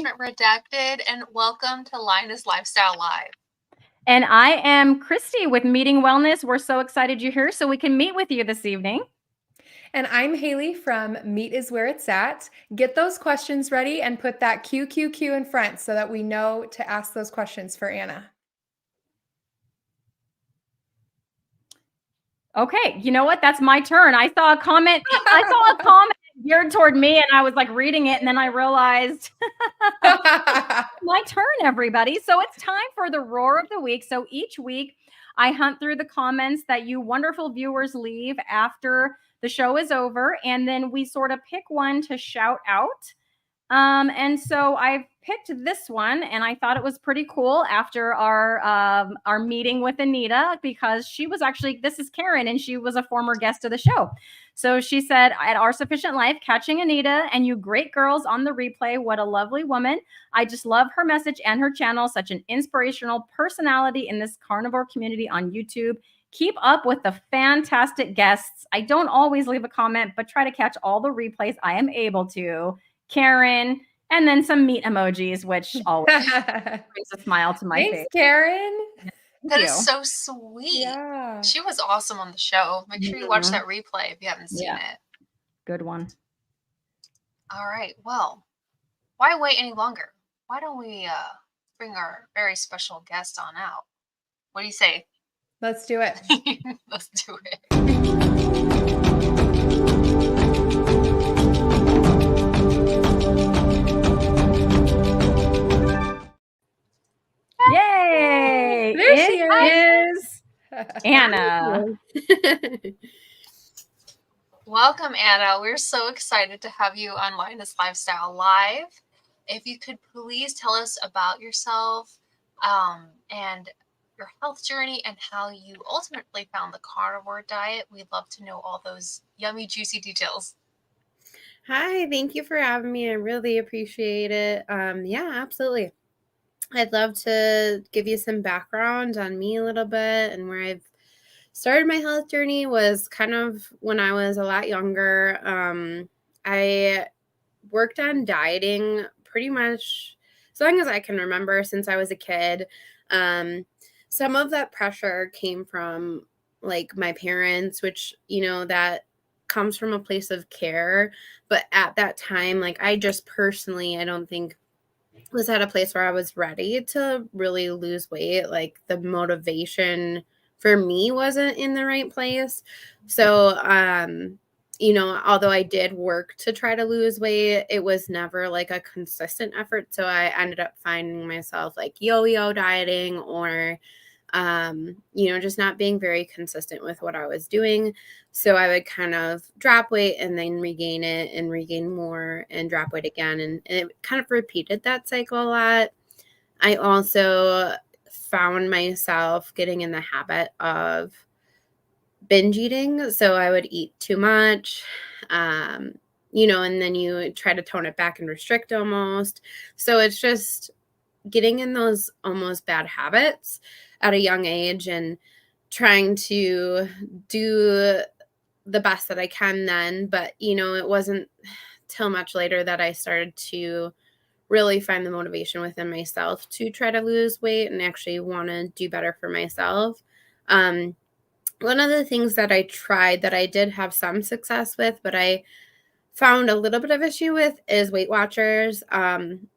Nourishment Redacted, and welcome to Lioness Lifestyle Live. And I am Cristie with Meeting Wellness. We're so excited you're here so we can meet with you this evening. And I'm Hayley from MeatisWhereItsAt. Get those questions ready and put that QQQ in front so that we know to ask those questions for Anna. Okay, you know what? That's my turn. I saw a comment geared toward me, and I was like reading it, and then I realized my turn, everybody. So it's time for the roar of the week. So each week I hunt through the comments that you wonderful viewers leave after the show is over, and then we sort of pick one to shout out. And so I picked this one, and I thought it was pretty cool after our meeting with Anita, because she was actually, this is Karen, and she was a former guest of the show. So she said, at Our Sufficient Life, catching Anita and you great girls on the replay. What a lovely woman. I just love her message and her channel. Such an inspirational personality in this carnivore community on YouTube. Keep up with the fantastic guests. I don't always leave a comment, but try to catch all the replays I am able to. Karen, and then some meat emojis, which always brings a smile to my face. Thanks, Karen. That is so sweet. Yeah. She was awesome on the show. Make sure you watch that replay if you haven't seen it. Good one. All right. Well, why wait any longer? Why don't we bring our very special guest on out? What do you say? Let's do it. Let's do it. Yay! There she is Anna. Welcome, Anna. We're so excited to have you on Lioness Lifestyle Live. If you could please tell us about yourself and your health journey and how you ultimately found the carnivore diet. We'd love to know all those yummy, juicy details. Hi, thank you for having me. I really appreciate it. Yeah, absolutely. I'd love to give you some background on me a little bit, and where I've started my health journey was kind of when I was a lot younger. I worked on dieting pretty much as long as I can remember since I was a kid. Some of that pressure came from like my parents, which, you know, that comes from a place of care. But at that time, like I just personally, I don't think was at a place where I was ready to really lose weight. Like the motivation for me wasn't in the right place. So, you know, although I did work to try to lose weight, it was never like a consistent effort. So I ended up finding myself like yo-yo dieting or, you know, just not being very consistent with what I was doing. So I would kind of drop weight and then regain it and regain more and drop weight again. And it kind of repeated that cycle a lot. I also found myself getting in the habit of binge eating. So I would eat too much, you know, and then you try to tone it back and restrict almost. So it's just getting in those almost bad habits at a young age and trying to do the best that I can then. But, you know, it wasn't till much later that I started to really find the motivation within myself to try to lose weight and actually want to do better for myself. One of the things that I tried that I did have some success with, but I found a little bit of issue with is Weight Watchers. And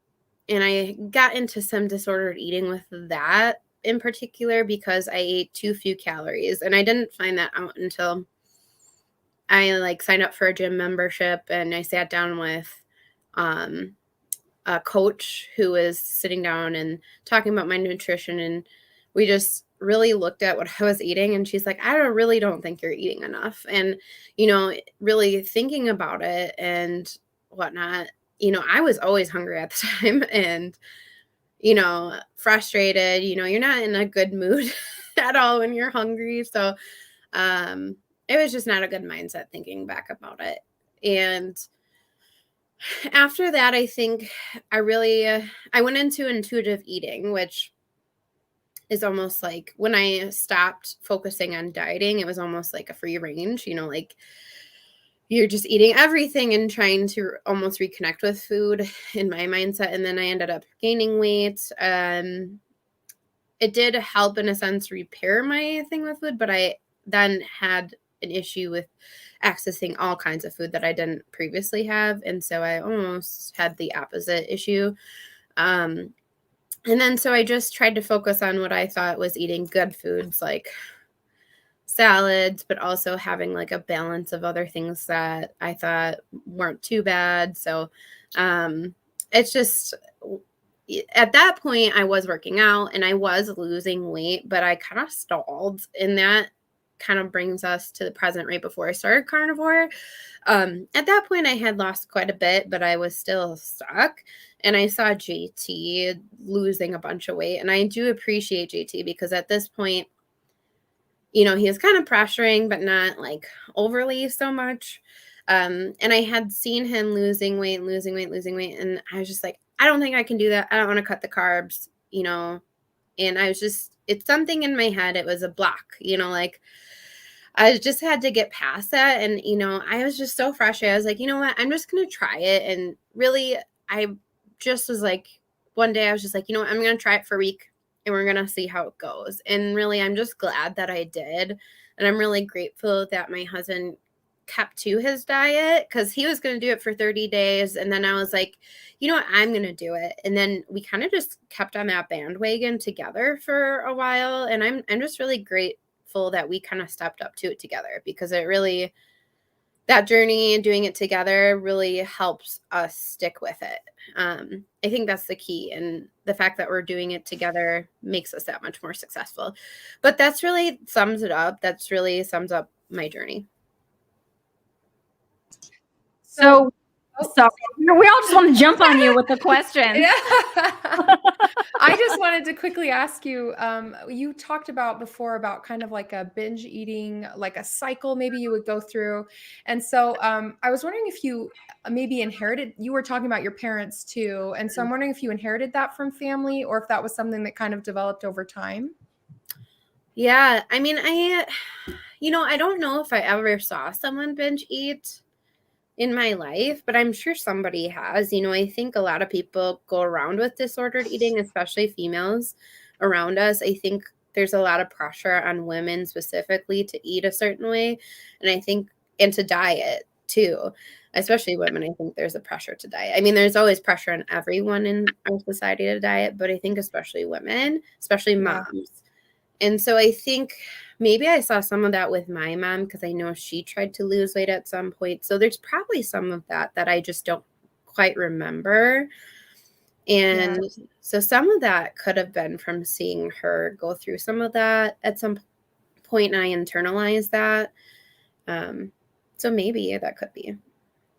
I got into some disordered eating with that in particular because I ate too few calories. And I didn't find that out until I like signed up for a gym membership and I sat down with a coach who was sitting down and talking about my nutrition. And we just really looked at what I was eating. And she's like, I really don't think you're eating enough. And, you know, really thinking about it and whatnot, you know, I was always hungry at the time and, you know, frustrated, you know, you're not in a good mood at all when you're hungry. So it was just not a good mindset thinking back about it. And after that, I think I went into intuitive eating, which is almost like when I stopped focusing on dieting, it was almost like a free range, you know, like you're just eating everything and trying to almost reconnect with food in my mindset. And then I ended up gaining weight. It did help in a sense repair my thing with food, but I then had an issue with accessing all kinds of food that I didn't previously have. And so I almost had the opposite issue. And then so I just tried to focus on what I thought was eating good foods like salads, but also having like a balance of other things that I thought weren't too bad. So it's just at that point I was working out and I was losing weight, but I kind of stalled, and that kind of brings us to the present right before I started Carnivore. At that point I had lost quite a bit, but I was still stuck. And I saw JT losing a bunch of weight. And I do appreciate JT because at this point, he was kind of pressuring, but not like overly so much. And I had seen him losing weight. And I was just like, I don't think I can do that. I don't want to cut the carbs, and I was just, it's something in my head. It was a block, like I just had to get past that. And, I was just so frustrated. I was like, you know what? I'm just going to try it. And really, I just was like, one day I was just like, I'm going to try it for a week and we're going to see how it goes. And really, I'm just glad that I did. And I'm really grateful that my husband kept to his diet because he was going to do it for 30 days. And then I was like, you know what? I'm going to do it. And then we kind of just kept on that bandwagon together for a while. And I'm just really grateful that we kind of stepped up to it together, because it really, that journey and doing it together really helps us stick with it. I think that's the key. And the fact that we're doing it together makes us that much more successful. But that's really sums it up. That's really sums up my journey. So we all just want to jump on you with the questions. Yeah. I just wanted to quickly ask you, you talked about before about kind of like a binge eating, like a cycle maybe you would go through. And so I was wondering if you maybe inherited, you were talking about your parents too. And so I'm wondering if you inherited that from family or if that was something that kind of developed over time. Yeah. I mean, I don't know if I ever saw someone binge eat in my life, but I'm sure somebody has. I think a lot of people go around with disordered eating, especially females around us. I think there's a lot of pressure on women specifically to eat a certain way. And to diet too, especially women. I think there's a pressure to diet. I mean, there's always pressure on everyone in our society to diet, but I think especially women, especially moms. And so I think maybe I saw some of that with my mom because I know she tried to lose weight at some point. So there's probably some of that I just don't quite remember. And so some of that could have been from seeing her go through some of that at some point, and I internalized that. So maybe that could be.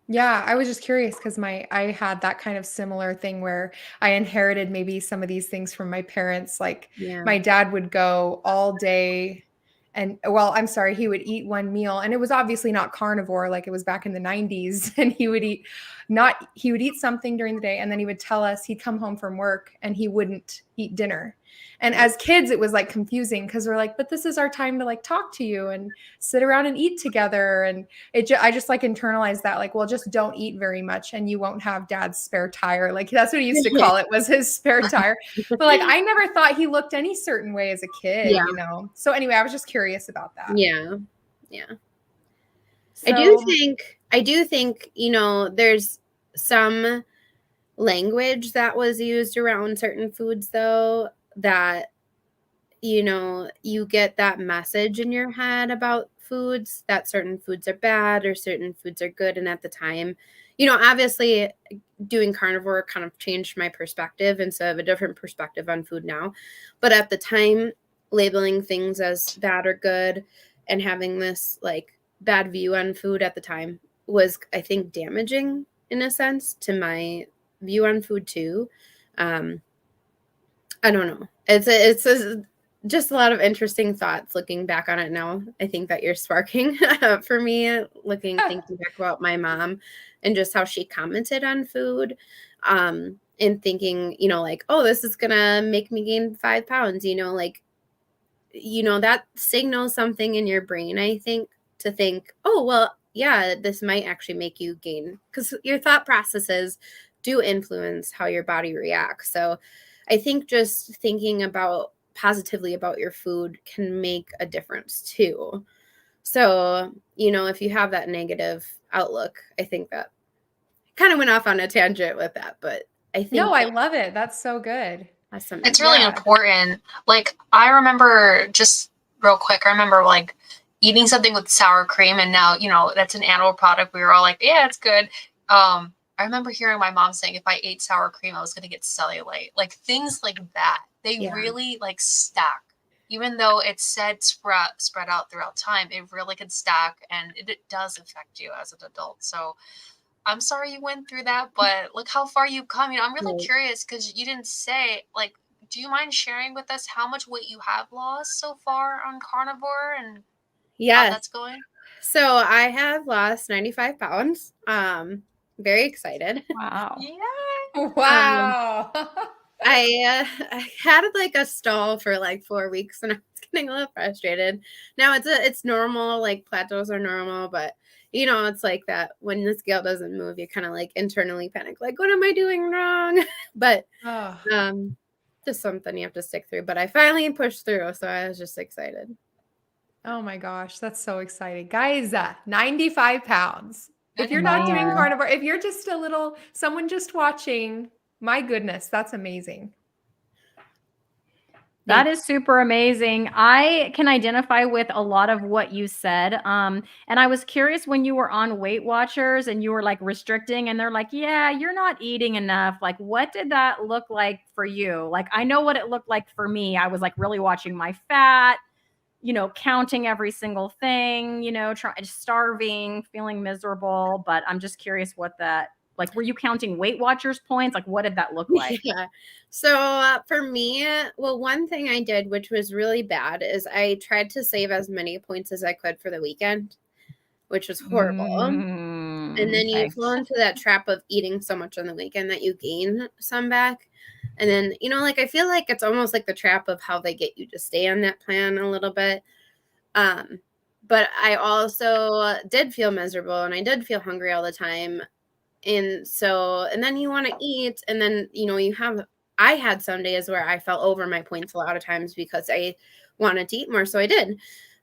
Yeah, I was just curious because I had that kind of similar thing where I inherited maybe some of these things from my parents. Like my dad would go all day and he would eat one meal, and it was obviously not carnivore like it was back in the 90s. And he would eat something during the day, and then he would tell us he'd come home from work and he wouldn't eat dinner. And as kids, it was like confusing because we're like, but this is our time to like talk to you and sit around and eat together. And I just like internalized that, like, well, just don't eat very much and you won't have dad's spare tire. Like that's what he used to call it, was his spare tire. But like, I never thought he looked any certain way as a kid, So anyway, I was just curious about that. Yeah. So, I do think, there's some language that was used around certain foods though, that, you get that message in your head about foods, that certain foods are bad or certain foods are good. And at the time, obviously doing carnivore kind of changed my perspective. And so I have a different perspective on food now. But at the time, labeling things as bad or good and having this like bad view on food at the time was, I think, damaging in a sense to my view on food too. I don't know. It's just a lot of interesting thoughts looking back on it now. I think that you're sparking for me, thinking back about my mom and just how she commented on food, and thinking, like, oh, this is gonna make me gain 5 pounds, that signals something in your brain, I think, to think, oh, well, yeah, this might actually make you gain, because your thought processes do influence how your body reacts. So I think just thinking about positively about your food can make a difference too. So, if you have that negative outlook, I think that kind of went off on a tangent with that, but I think No, I love it. That's so good. awesome. It's really important. Like, I remember, just real quick, I remember like eating something with sour cream, and now, that's an animal product. We were all like, yeah, it's good. I remember hearing my mom saying if I ate sour cream, I was going to get cellulite. Like, things like that. They really like stack. Even though it's said spread out throughout time, it really can stack, and it does affect you as an adult. So I'm sorry you went through that, but look how far you've come. I'm really curious because you didn't say, like, do you mind sharing with us how much weight you have lost so far on Carnivore and how that's going? So I have lost 95 pounds. Very excited. Wow. Yeah. Wow. I had like a stall for like 4 weeks, and I was getting a little frustrated. Now it's normal, like plateaus are normal, but it's like that when the scale doesn't move, you kind of like internally panic, like, what am I doing wrong? But just something you have to stick through. But I finally pushed through, so I was just excited. Oh my gosh, that's so exciting. Guys, 95 pounds. If you're not doing carnivore, if you're just someone just watching, my goodness, that's amazing. That is super amazing. I can identify with a lot of what you said. And I was curious when you were on Weight Watchers and you were like restricting, and they're like, yeah, you're not eating enough. Like, what did that look like for you? Like, I know what it looked like for me. I was like really watching my fat, counting every single thing, starving, feeling miserable. But I'm just curious what that, like, were you counting Weight Watchers points? Like, what did that look like? Yeah. So for me, well, one thing I did, which was really bad, is I tried to save as many points as I could for the weekend, which was horrible. And then you fall into that trap of eating so much on the weekend that you gain some back. And then, like, I feel like it's almost like the trap of how they get you to stay on that plan a little bit. But I also did feel miserable, and I did feel hungry all the time. And then you want to eat, and then, I had some days where I fell over my points a lot of times because I wanted to eat more. So I did.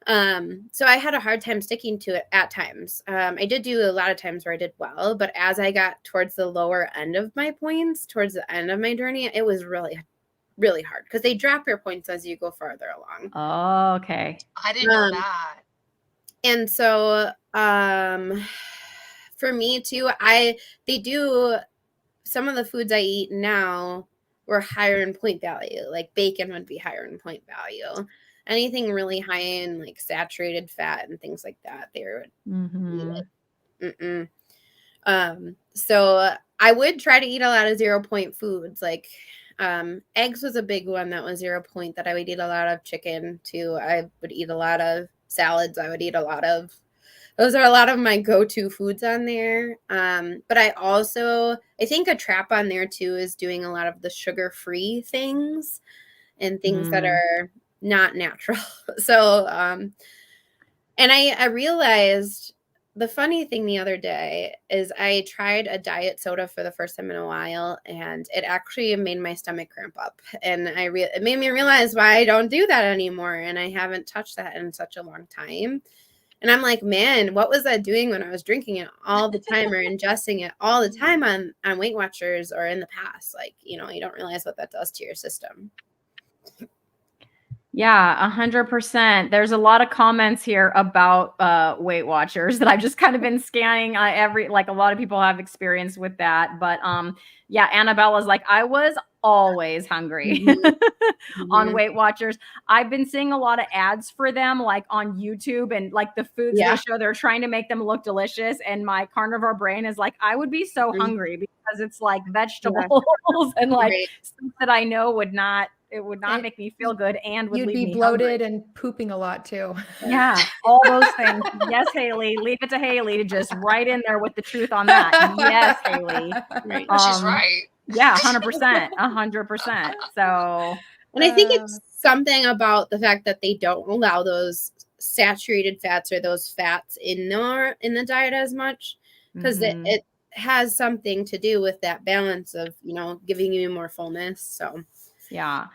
So I had a hard time sticking to it at times. I did do a lot of times where I did well, but as I got towards the lower end of my points, towards the end of my journey, it was really, really hard because they drop your points as you go farther along. Oh, okay. I didn't know that. And so, for me too, they do, some of the foods I eat now were higher in point value. Like bacon would be higher in point value. Anything really high in like saturated fat and things like that, so I would try to eat a lot of 0 point foods. Like eggs was a big one that was 0 point that I would eat a lot of. Chicken too. I would eat a lot of salads. I would eat a lot of. Those are a lot of my go-to foods on there. But I think a trap on there too is doing a lot of the sugar-free things and things that are not natural. So, and I realized the funny thing the other day is I tried a diet soda for the first time in a while, and it actually made my stomach cramp up. And it made me realize why I don't do that anymore. And I haven't touched that in such a long time. And I'm like, man, what was I doing when I was drinking it all the time or ingesting it all the time on Weight Watchers or in the past? Like, you don't realize what that does to your system. Yeah, 100%. There's a lot of comments here about Weight Watchers that I've just kind of been scanning. Like a lot of people have experience with that. But yeah, Annabella's like, I was always hungry on Weight Watchers. I've been seeing a lot of ads for them, like on YouTube, and like the foods they show, they're trying to make them look delicious. And my carnivore brain is like, I would be so hungry because it's like vegetables and like stuff that I know would not make me feel good and would you'd leave be me bloated hungry. and pooping a lot too. Yeah, all those things. Yes, Hayley, leave it to Hayley to just write in there with the truth on that. Yes, Hayley. She's right. Yeah, 100%, 100%. So, and I think it's something about the fact that they don't allow those saturated fats or those fats in the diet as much, because it has something to do with that balance of, you know, giving you more fullness. So yeah.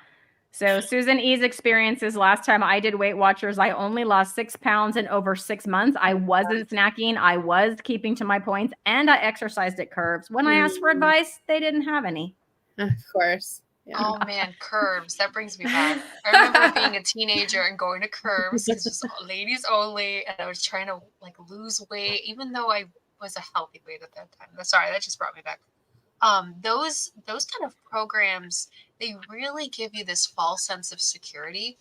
So Susan E's experiences, last time I did Weight Watchers, I only lost 6 pounds in over 6 months. I wasn't snacking. I was keeping to my points, and I exercised at Curves. When I asked for advice, they didn't have any. of course. Yeah. Oh man, Curves. That brings me back. I remember being a teenager and going to Curves because it was ladies only, and I was trying to like lose weight, even though I was a healthy weight at that time. Sorry, that just brought me back. Those kind of programs, they really give you this false sense of security.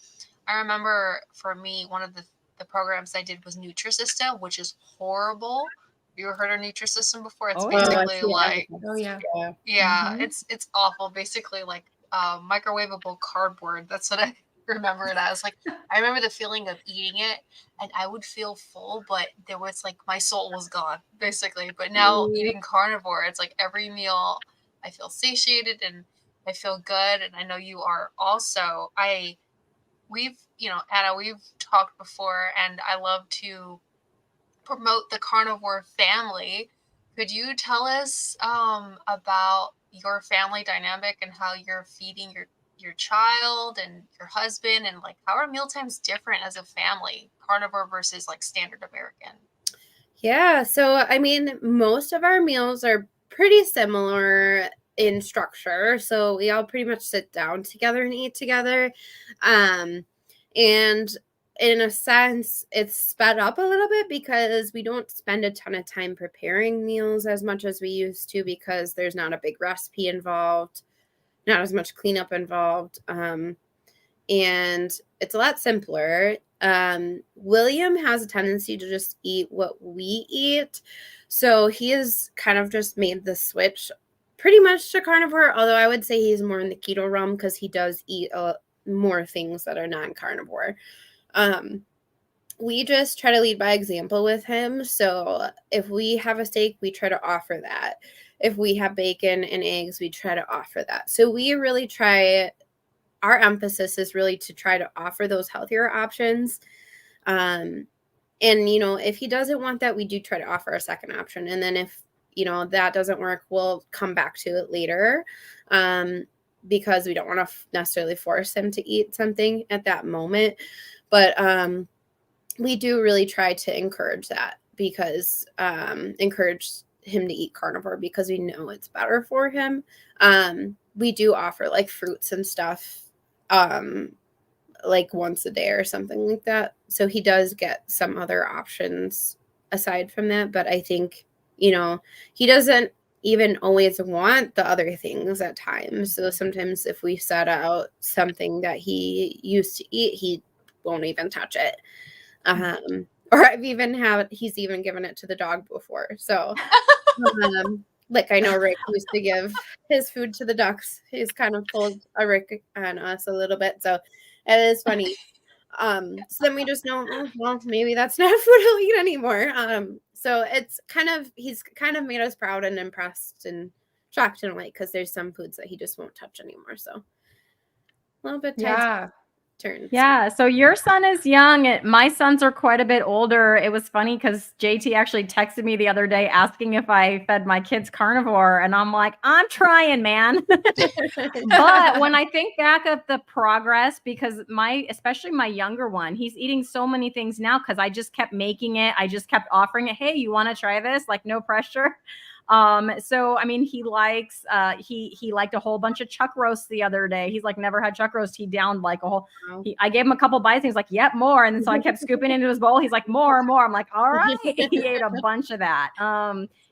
I remember for me, one of the programs I did was Nutrisystem, which is horrible. Have you ever heard of Nutrisystem before? It's basically like, it's awful. Basically like microwavable cardboard. That's what I remember it as. Like, I remember the feeling of eating it, and I would feel full, but there was like my soul was gone, basically. But now eating carnivore, it's like every meal I feel satiated and I feel good. And I know you are also. We've, you know, Anna, we've talked before, and I love to promote the carnivore family. Could you tell us about your family dynamic and how you're feeding your child and your husband, and like how are meal times different as a family, carnivore versus like standard American? Yeah, so I mean, most of our meals are pretty similar in structure. So we all pretty much sit down together and eat together. And in a sense, it's sped up a little bit because we don't spend a ton of time preparing meals as much as we used to, because there's not a big recipe involved, not as much cleanup involved. And it's a lot simpler. William has a tendency to just eat what we eat. So he has kind of just made the switch pretty much to carnivore, although I would say he's more in the keto realm because he does eat more things that are non-carnivore. We just try to lead by example with him. So if we have a steak, we try to offer that. If we have bacon and eggs, we try to offer that. So we really try, our emphasis is really to try to offer those healthier options. And, you know, if he doesn't want that, we do try to offer a second option. And then if, you know, that doesn't work, we'll come back to it later. Because we don't want to necessarily force him to eat something at that moment. But we do really try to encourage that, because encourage him to eat carnivore because we know it's better for him. We do offer like fruits and stuff like once a day or something like that. So he does get some other options aside from that. But I think, you know, he doesn't even always want the other things at times. So sometimes if we set out something that he used to eat, he won't even touch it. Or he's even given it to the dog before. So like I know Rick used to give his food to the ducks. He's kind of pulled a Rick on us a little bit. So it is funny. So then we just know, well, maybe that's not food he'll eat anymore. So it's he's kind of made us proud and impressed and shocked in a way, because there's some foods that he just won't touch anymore. So a little bit tied turns. Yeah. So your son is young. My sons are quite a bit older. It was funny because JT actually texted me the other day asking if I fed my kids carnivore. And I'm like, I'm trying, man. But when I think back of the progress, because especially my younger one, he's eating so many things now because I just kept making it. I just kept offering it. Hey, you want to try this? Like, no pressure. So I mean, he likes he liked a whole bunch of chuck roasts the other day. He's like never had chuck roast. He downed like a whole I gave him a couple bites and he's like, yep, more. And then so I kept scooping into his bowl. He's like, more. I'm like, all right. He ate a bunch of that.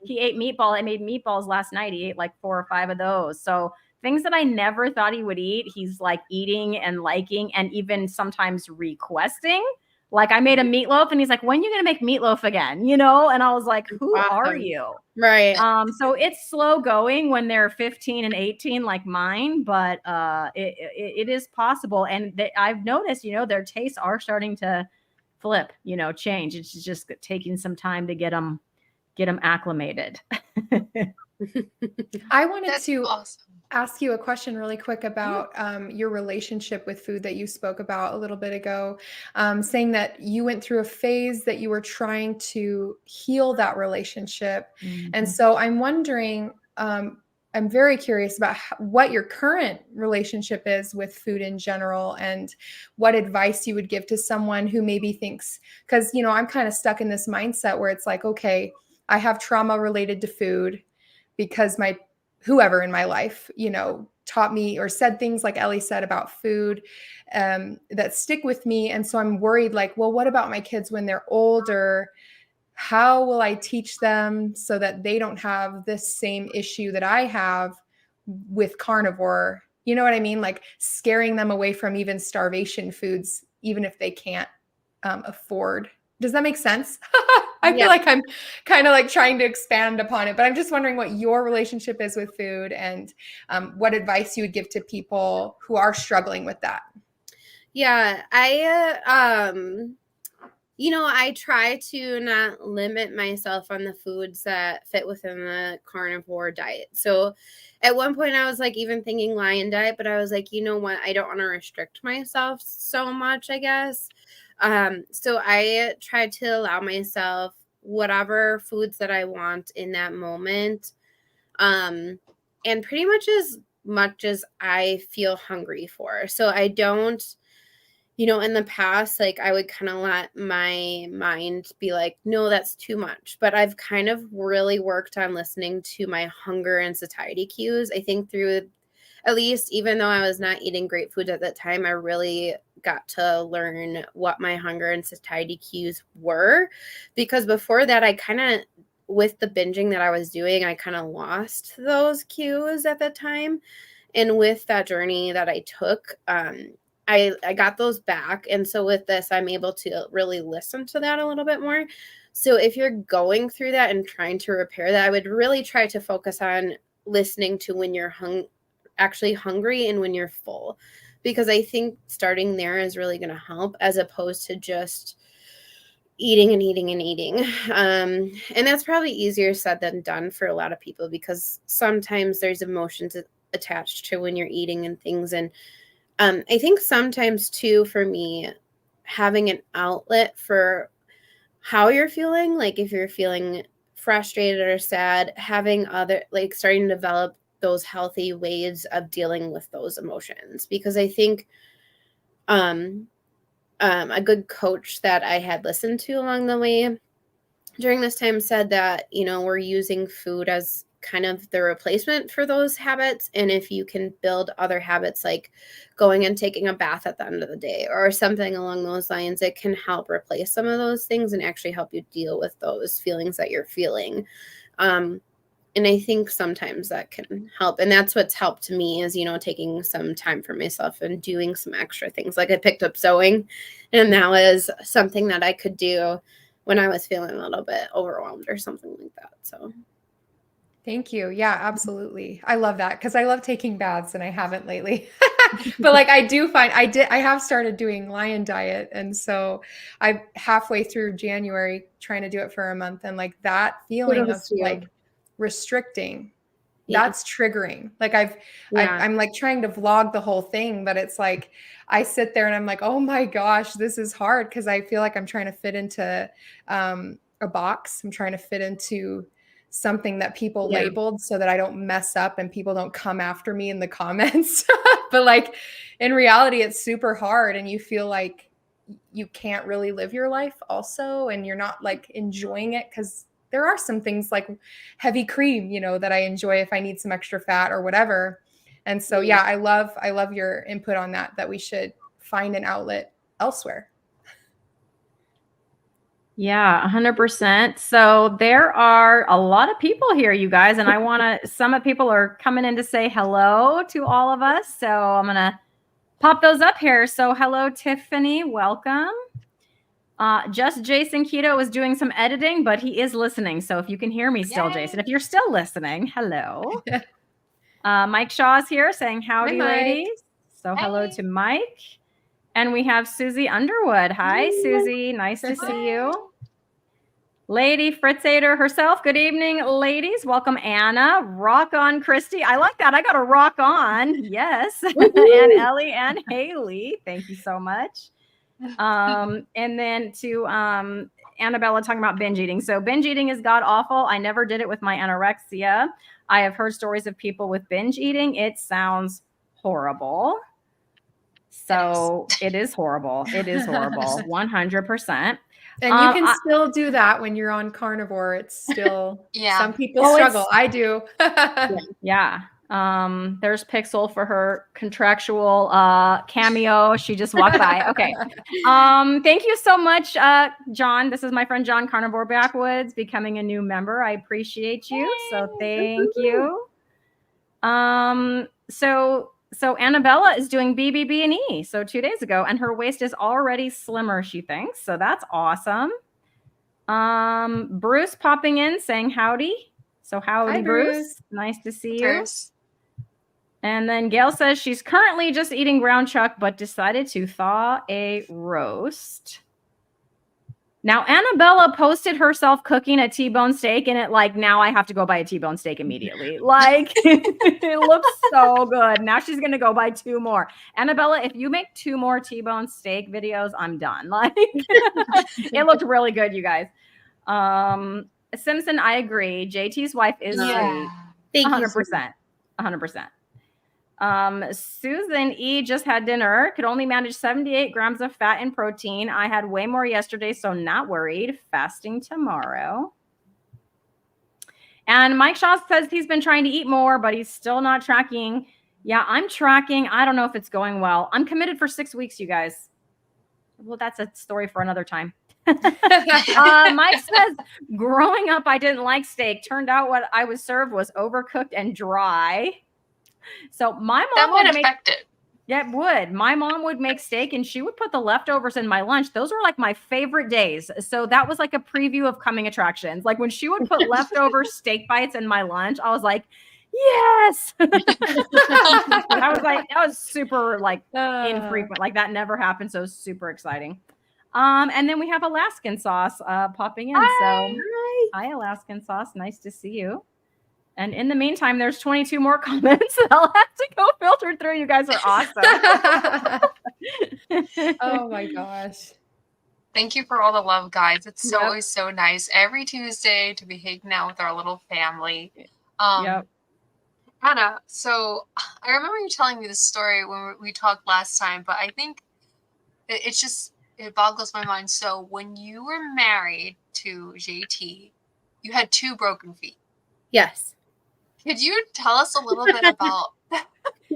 He ate meatball. I made meatballs last night. He ate like 4 or 5 of those. So things that I never thought he would eat, he's like eating and liking, and even sometimes requesting. Like I made a meatloaf and he's like, when are you going to make meatloaf again? You know? And I was like, who are you? Right. So it's slow going when they're 15 and 18 like mine, but it is possible. And I've noticed, you know, their tastes are starting to flip, you know, change. It's just taking some time to get them acclimated. I wanted to ask you a question really quick about your relationship with food that you spoke about a little bit ago, saying that you went through a phase that you were trying to heal that relationship. And so I'm wondering, I'm very curious about what your current relationship is with food in general, and what advice you would give to someone who maybe thinks, because, you know, I'm kind of stuck in this mindset where it's like, okay, I have trauma related to food because whoever in my life, you know, taught me or said things like Ellie said about food that stick with me. And so I'm worried, like, well, what about my kids when they're older? How will I teach them so that they don't have this same issue that I have with carnivore? You know what I mean? Like scaring them away from even starvation foods, even if they can't afford. Does that make sense? I feel like I'm kind of like trying to expand upon it, but I'm just wondering what your relationship is with food, and what advice you would give to people who are struggling with that. Yeah, you know, I try to not limit myself on the foods that fit within the carnivore diet. So at one point I was like even thinking lion diet, but I was like, you know what? I don't want to restrict myself so much, I guess. So I try to allow myself whatever foods that I want in that moment. And pretty much as I feel hungry for. So I don't, you know, in the past, like I would kind of let my mind be like, no, that's too much. But I've kind of really worked on listening to my hunger and satiety cues. I think through, at least, even though I was not eating great food at that time, I really got to learn what my hunger and satiety cues were. Because before that, I kind of, with the binging that I was doing, I kind of lost those cues at that time. And with that journey that I took, I got those back. And so with this, I'm able to really listen to that a little bit more. So if you're going through that and trying to repair that, I would really try to focus on listening to when you're actually hungry and when you're full, because I think starting there is really going to help, as opposed to just eating and eating and eating. And that's probably easier said than done for a lot of people, because sometimes there's emotions attached to when you're eating and things. And I think sometimes too, for me, having an outlet for how you're feeling, like if you're feeling frustrated or sad, having starting to develop those healthy ways of dealing with those emotions. Because I think a good coach that I had listened to along the way during this time said that, you know, we're using food as kind of the replacement for those habits. And if you can build other habits, like going and taking a bath at the end of the day or something along those lines, it can help replace some of those things and actually help you deal with those feelings that you're feeling. And I think sometimes that can help. And that's what's helped me is, you know, taking some time for myself and doing some extra things. Like I picked up sewing, and that was something that I could do when I was feeling a little bit overwhelmed or something like that. So thank you. Yeah, absolutely. I love that, because I love taking baths and I haven't lately. But like I have started doing lion diet. And so I'm halfway through January trying to do it for a month. And like that feeling of like restricting, that's triggering. Like I'm like trying to vlog the whole thing, but it's like I sit there and I'm like, oh my gosh, this is hard, because I feel like I'm trying to fit into a box. I'm trying to fit into something that people labeled so that I don't mess up and people don't come after me in the comments. But like in reality, it's super hard, and you feel like you can't really live your life also, and you're not like enjoying it, because there are some things like heavy cream, you know, that I enjoy if I need some extra fat or whatever. And so, yeah, I love your input on that we should find an outlet elsewhere. Yeah, 100%. So there are a lot of people here, you guys, and some people are coming in to say hello to all of us. So I'm going to pop those up here. So hello, Tiffany. Welcome. Just Jason Keto is doing some editing, but he is listening. So if you can hear me still, Jason, if you're still listening, hello. Mike Shaw is here saying howdy, ladies. So hello to Mike. And we have Susie Underwood. Hi, Susie. Nice to see you. Lady Fritzader herself. Good evening, ladies. Welcome, Anna. Rock on, Cristie. I like that. I got a rock on. Yes. And Ellie and Hayley. Thank you so much. And then to Annabella talking about binge eating. So binge eating is god awful. I never did it with my anorexia. I have heard stories of people with binge eating. It sounds horrible. So it is horrible. It is horrible. 100%. And you can still do that when you're on carnivore. It's still, some people struggle. I do. Yeah. There's Pixel for her contractual cameo. She just walked by. Okay. Thank you so much, John. This is my friend John Carnivore Backwoods, becoming a new member. I appreciate you. So thank you. So Annabella is doing BBB&E. So 2 days ago, and her waist is already slimmer, she thinks. So that's awesome. Bruce popping in saying howdy. So howdy, Hi, Bruce. Nice to see Bruce. you. And then Gail says she's currently just eating ground chuck, but decided to thaw a roast. Now, Annabella posted herself cooking a T-bone steak, and it now I have to go buy a T-bone steak immediately. It looks so good. Now she's going to go buy 2 more. Annabella, if you make 2 more T-bone steak videos, I'm done. It looked really good, you guys. Simpson, I agree. JT's wife is sweet. Thank 100%. 100%. Susan E just had dinner, could only manage 78 grams of fat and protein. I had way more yesterday, so not worried. Fasting tomorrow. And Mike Shaw says he's been trying to eat more, but he's still not tracking. Yeah, I'm tracking. I don't know if it's going well. I'm committed for 6 weeks, you guys. Well, that's a story for another time. Mike says, growing up, I didn't like steak. Turned out what I was served was overcooked and dry. So my mom would affect it. Yeah, it would. My mom would make steak and she would put the leftovers in my lunch. Those were my favorite days. So that was a preview of coming attractions. When she would put leftover steak bites in my lunch, I was like, yes. That was super infrequent. That never happened. So super exciting. And then we have Alaskan Sauce popping in. Hi, Alaskan Sauce. Nice to see you. And in the meantime, there's 22 more comments that I'll have to go filter through. You guys are awesome. Oh my gosh. Thank you for all the love, guys. It's always so nice every Tuesday to be hanging out with our little family. Anna, so I remember you telling me this story when we talked last time, but I think it boggles my mind. So when you were married to JT, you had 2 broken feet. Yes. Could you tell us a little bit about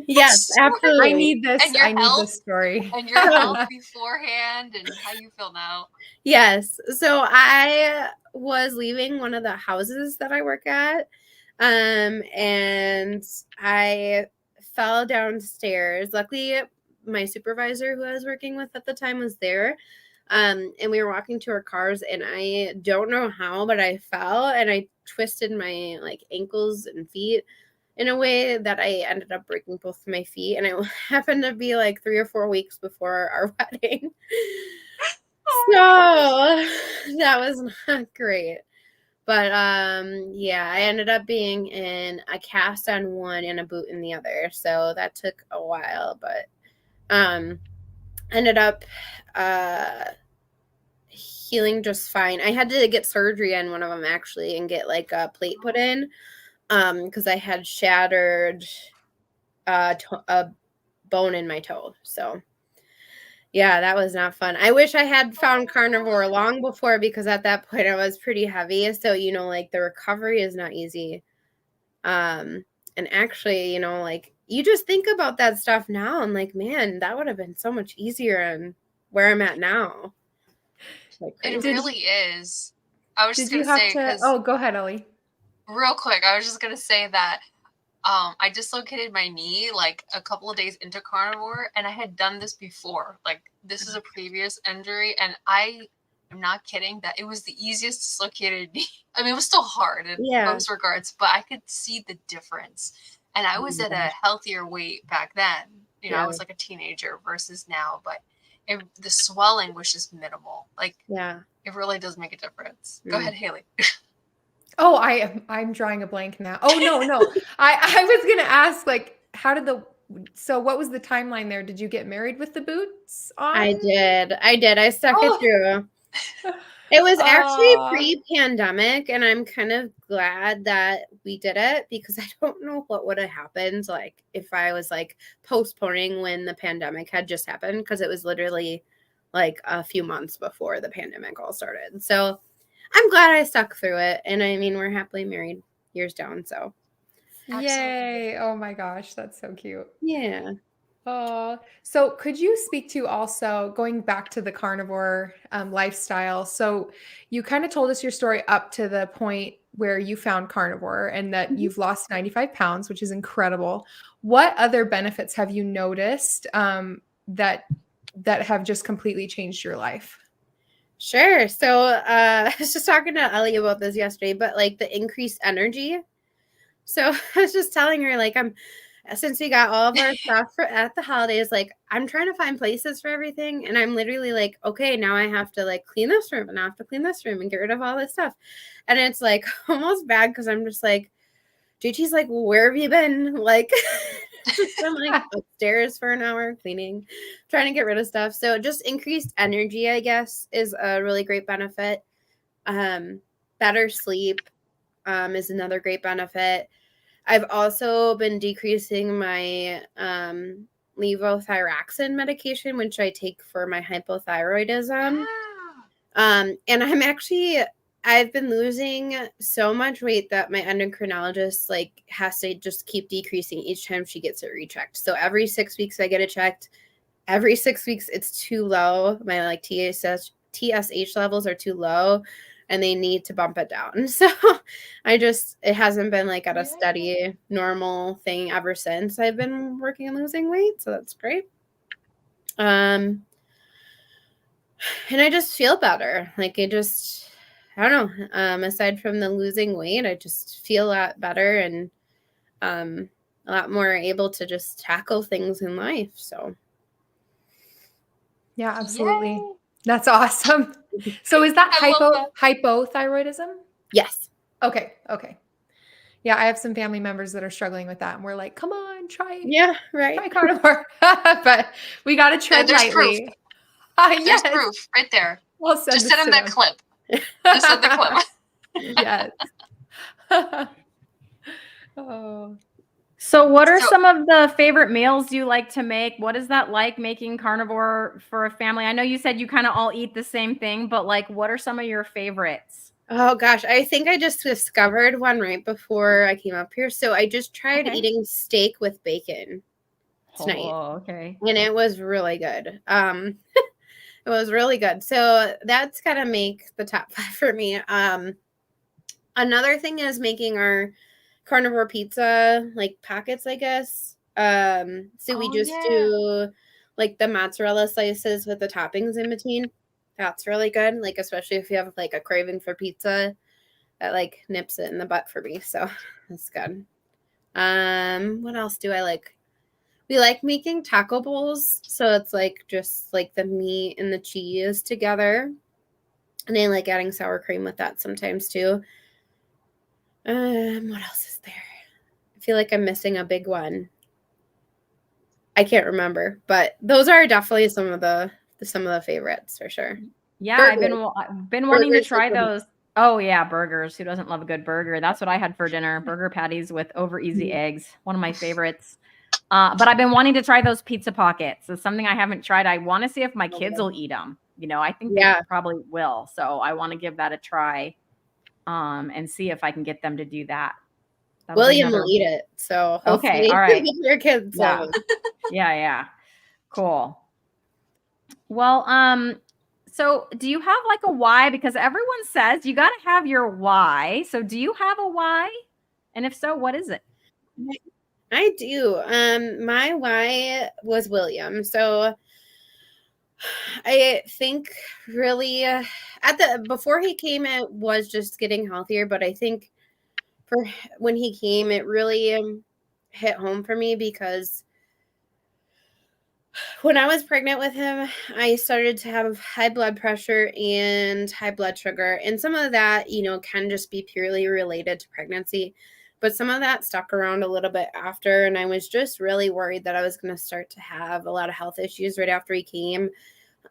Yes, absolutely. I need this. I need this story. And your health beforehand and how you feel now. Yes. So I was leaving one of the houses that I work at. And I fell downstairs. Luckily, my supervisor who I was working with at the time was there. And we were walking to our cars, and I don't know how, but I fell and I twisted my ankles and feet in a way that I ended up breaking both my feet. And it happened to be 3 or 4 weeks before our wedding. So that was not great. But I ended up being in a cast on one and a boot in the other. So that took a while, but ended up healing just fine. I had to get surgery on one of them actually and get a plate put in because I had shattered a bone in my toe. So yeah, that was not fun. I wish I had found carnivore long before, because at that point I was pretty heavy. So, the recovery is not easy. And actually, you just think about that stuff now. I'm like, man, that would have been so much easier on where I'm at now. It really is. I was just Did you going have to say, oh, go ahead, Ellie. Real quick, I was just going to say that I dislocated my knee a couple of days into carnivore, and I had done this before. This is a previous injury, and I am not kidding that it was the easiest dislocated knee. I mean, it was still hard in most regards, but I could see the difference. And I was at a healthier weight back then. I was a teenager versus now, but the swelling was just minimal. It It really does make a difference. Go ahead, Hayley. Oh, I'm drawing a blank now. Oh, no. I was going to ask, like, so what was the timeline there? Did you get married with the boots on? I did. I stuck it through. It was actually pre-pandemic, and I'm kind of glad that we did it because I don't know what would have happened, like, if I was, like, postponing when the pandemic had just happened, because it was literally, like, a few months before the pandemic all started. So I'm glad I stuck through it, and I mean, we're happily married years down, so. Yay. Oh my gosh, that's so cute. Yeah. So could you speak to also going back to the carnivore lifestyle? So you kind of told us your story up to the point where you found carnivore and that you've lost 95 pounds, which is incredible. What other benefits have you noticed that have just completely changed your life? Sure. So I was just talking to Ellie about this yesterday, but like the increased energy. So I was just telling her, like, since we got all of our stuff at the holidays, like, I'm trying to find places for everything. And I'm literally like, okay, now I have to like clean this room and I have to clean this room and get rid of all this stuff. And it's like almost bad because I'm just like, JT's like, well, where have you been? Like, I'm like upstairs for an hour cleaning, trying to get rid of stuff. So just increased energy, I guess, is a really great benefit. Better sleep is another great benefit. I've also been decreasing my levothyroxine medication, which I take for my hypothyroidism. And I've been losing so much weight that my endocrinologist like has to just keep decreasing each time she gets it rechecked. So every 6 weeks I get it checked. Every 6 weeks it's too low. My like TSH levels are too low and they need to bump it down. So it hasn't been like at a steady normal thing ever since I've been working on losing weight. So that's great. And I just feel better. Like I don't know. Aside from the losing weight, I just feel a lot better and a lot more able to just tackle things in life. So yeah, absolutely. Yay. That's awesome. So is that hypothyroidism? Yes. Okay. Yeah, I have some family members that are struggling with that, and we're like, "Come on, try." Yeah, right. Try carnivore, but we got to tread lightly. There's proof right there. We'll just send them that clip. Just send the clip. Yes. Oh. So what are some of the favorite meals you like to make? What is that like making carnivore for a family? I know you said you kind of all eat the same thing, but like, what are some of your favorites? Oh gosh, I think I just discovered one right before I came up here. So I just tried eating steak with bacon tonight. Oh, okay. And it was really good. It was really good. So that's gotta make the top 5 for me. Another thing is making our carnivore pizza like pockets, I guess. So we just do like the mozzarella slices with the toppings in between. That's really good. Like, especially if you have like a craving for pizza, that like nips it in the butt for me. So that's good. What else do I like? We like making taco bowls. So it's like just like the meat and the cheese together. And I like adding sour cream with that sometimes too. What else is there? I feel like I'm missing a big one. I can't remember, but those are definitely some of the favorites for sure. Yeah, burgers. I've been wanting to try those. Oh yeah, burgers. Who doesn't love a good burger? That's what I had for dinner. Burger patties with over easy eggs. One of my favorites. But I've been wanting to try those pizza pockets. It's something I haven't tried. I want to see if my kids will eat them. You know, I think they probably will. So I want to give that a try and see if I can get them to do that. William will eat it. So okay, all right. Your kids. Yeah. Cool. Well, so do you have like a why? Because everyone says you got to have your why. So do you have a why? And if so, what is it? I do. My why was William. So I think really before he came, it was just getting healthier. But I think for when he came, it really hit home for me because When I was pregnant with him, I started to have high blood pressure and high blood sugar. And some of that, can just be purely related to pregnancy. But some of that stuck around a little bit after. And I was just really worried that I was going to start to have a lot of health issues right after he came.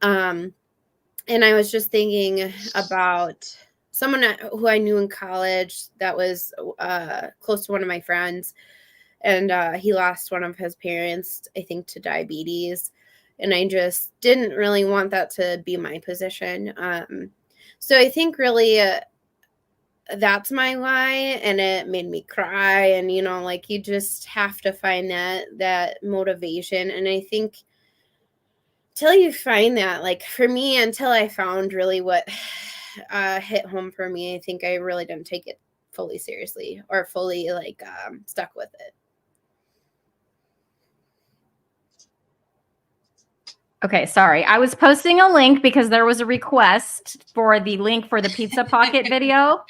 And I was just thinking about someone who I knew in college that was close to one of my friends. And he lost one of his parents, I think, to diabetes. And I just didn't really want that to be my position. So I think really that's my why. And it made me cry. And, you just have to find that motivation. And I think till you find that, like for me, until I found really what hit home for me, I think I really didn't take it fully seriously or fully stuck with it. Okay, sorry. I was posting a link because there was a request for the link for the Pizza Pocket video.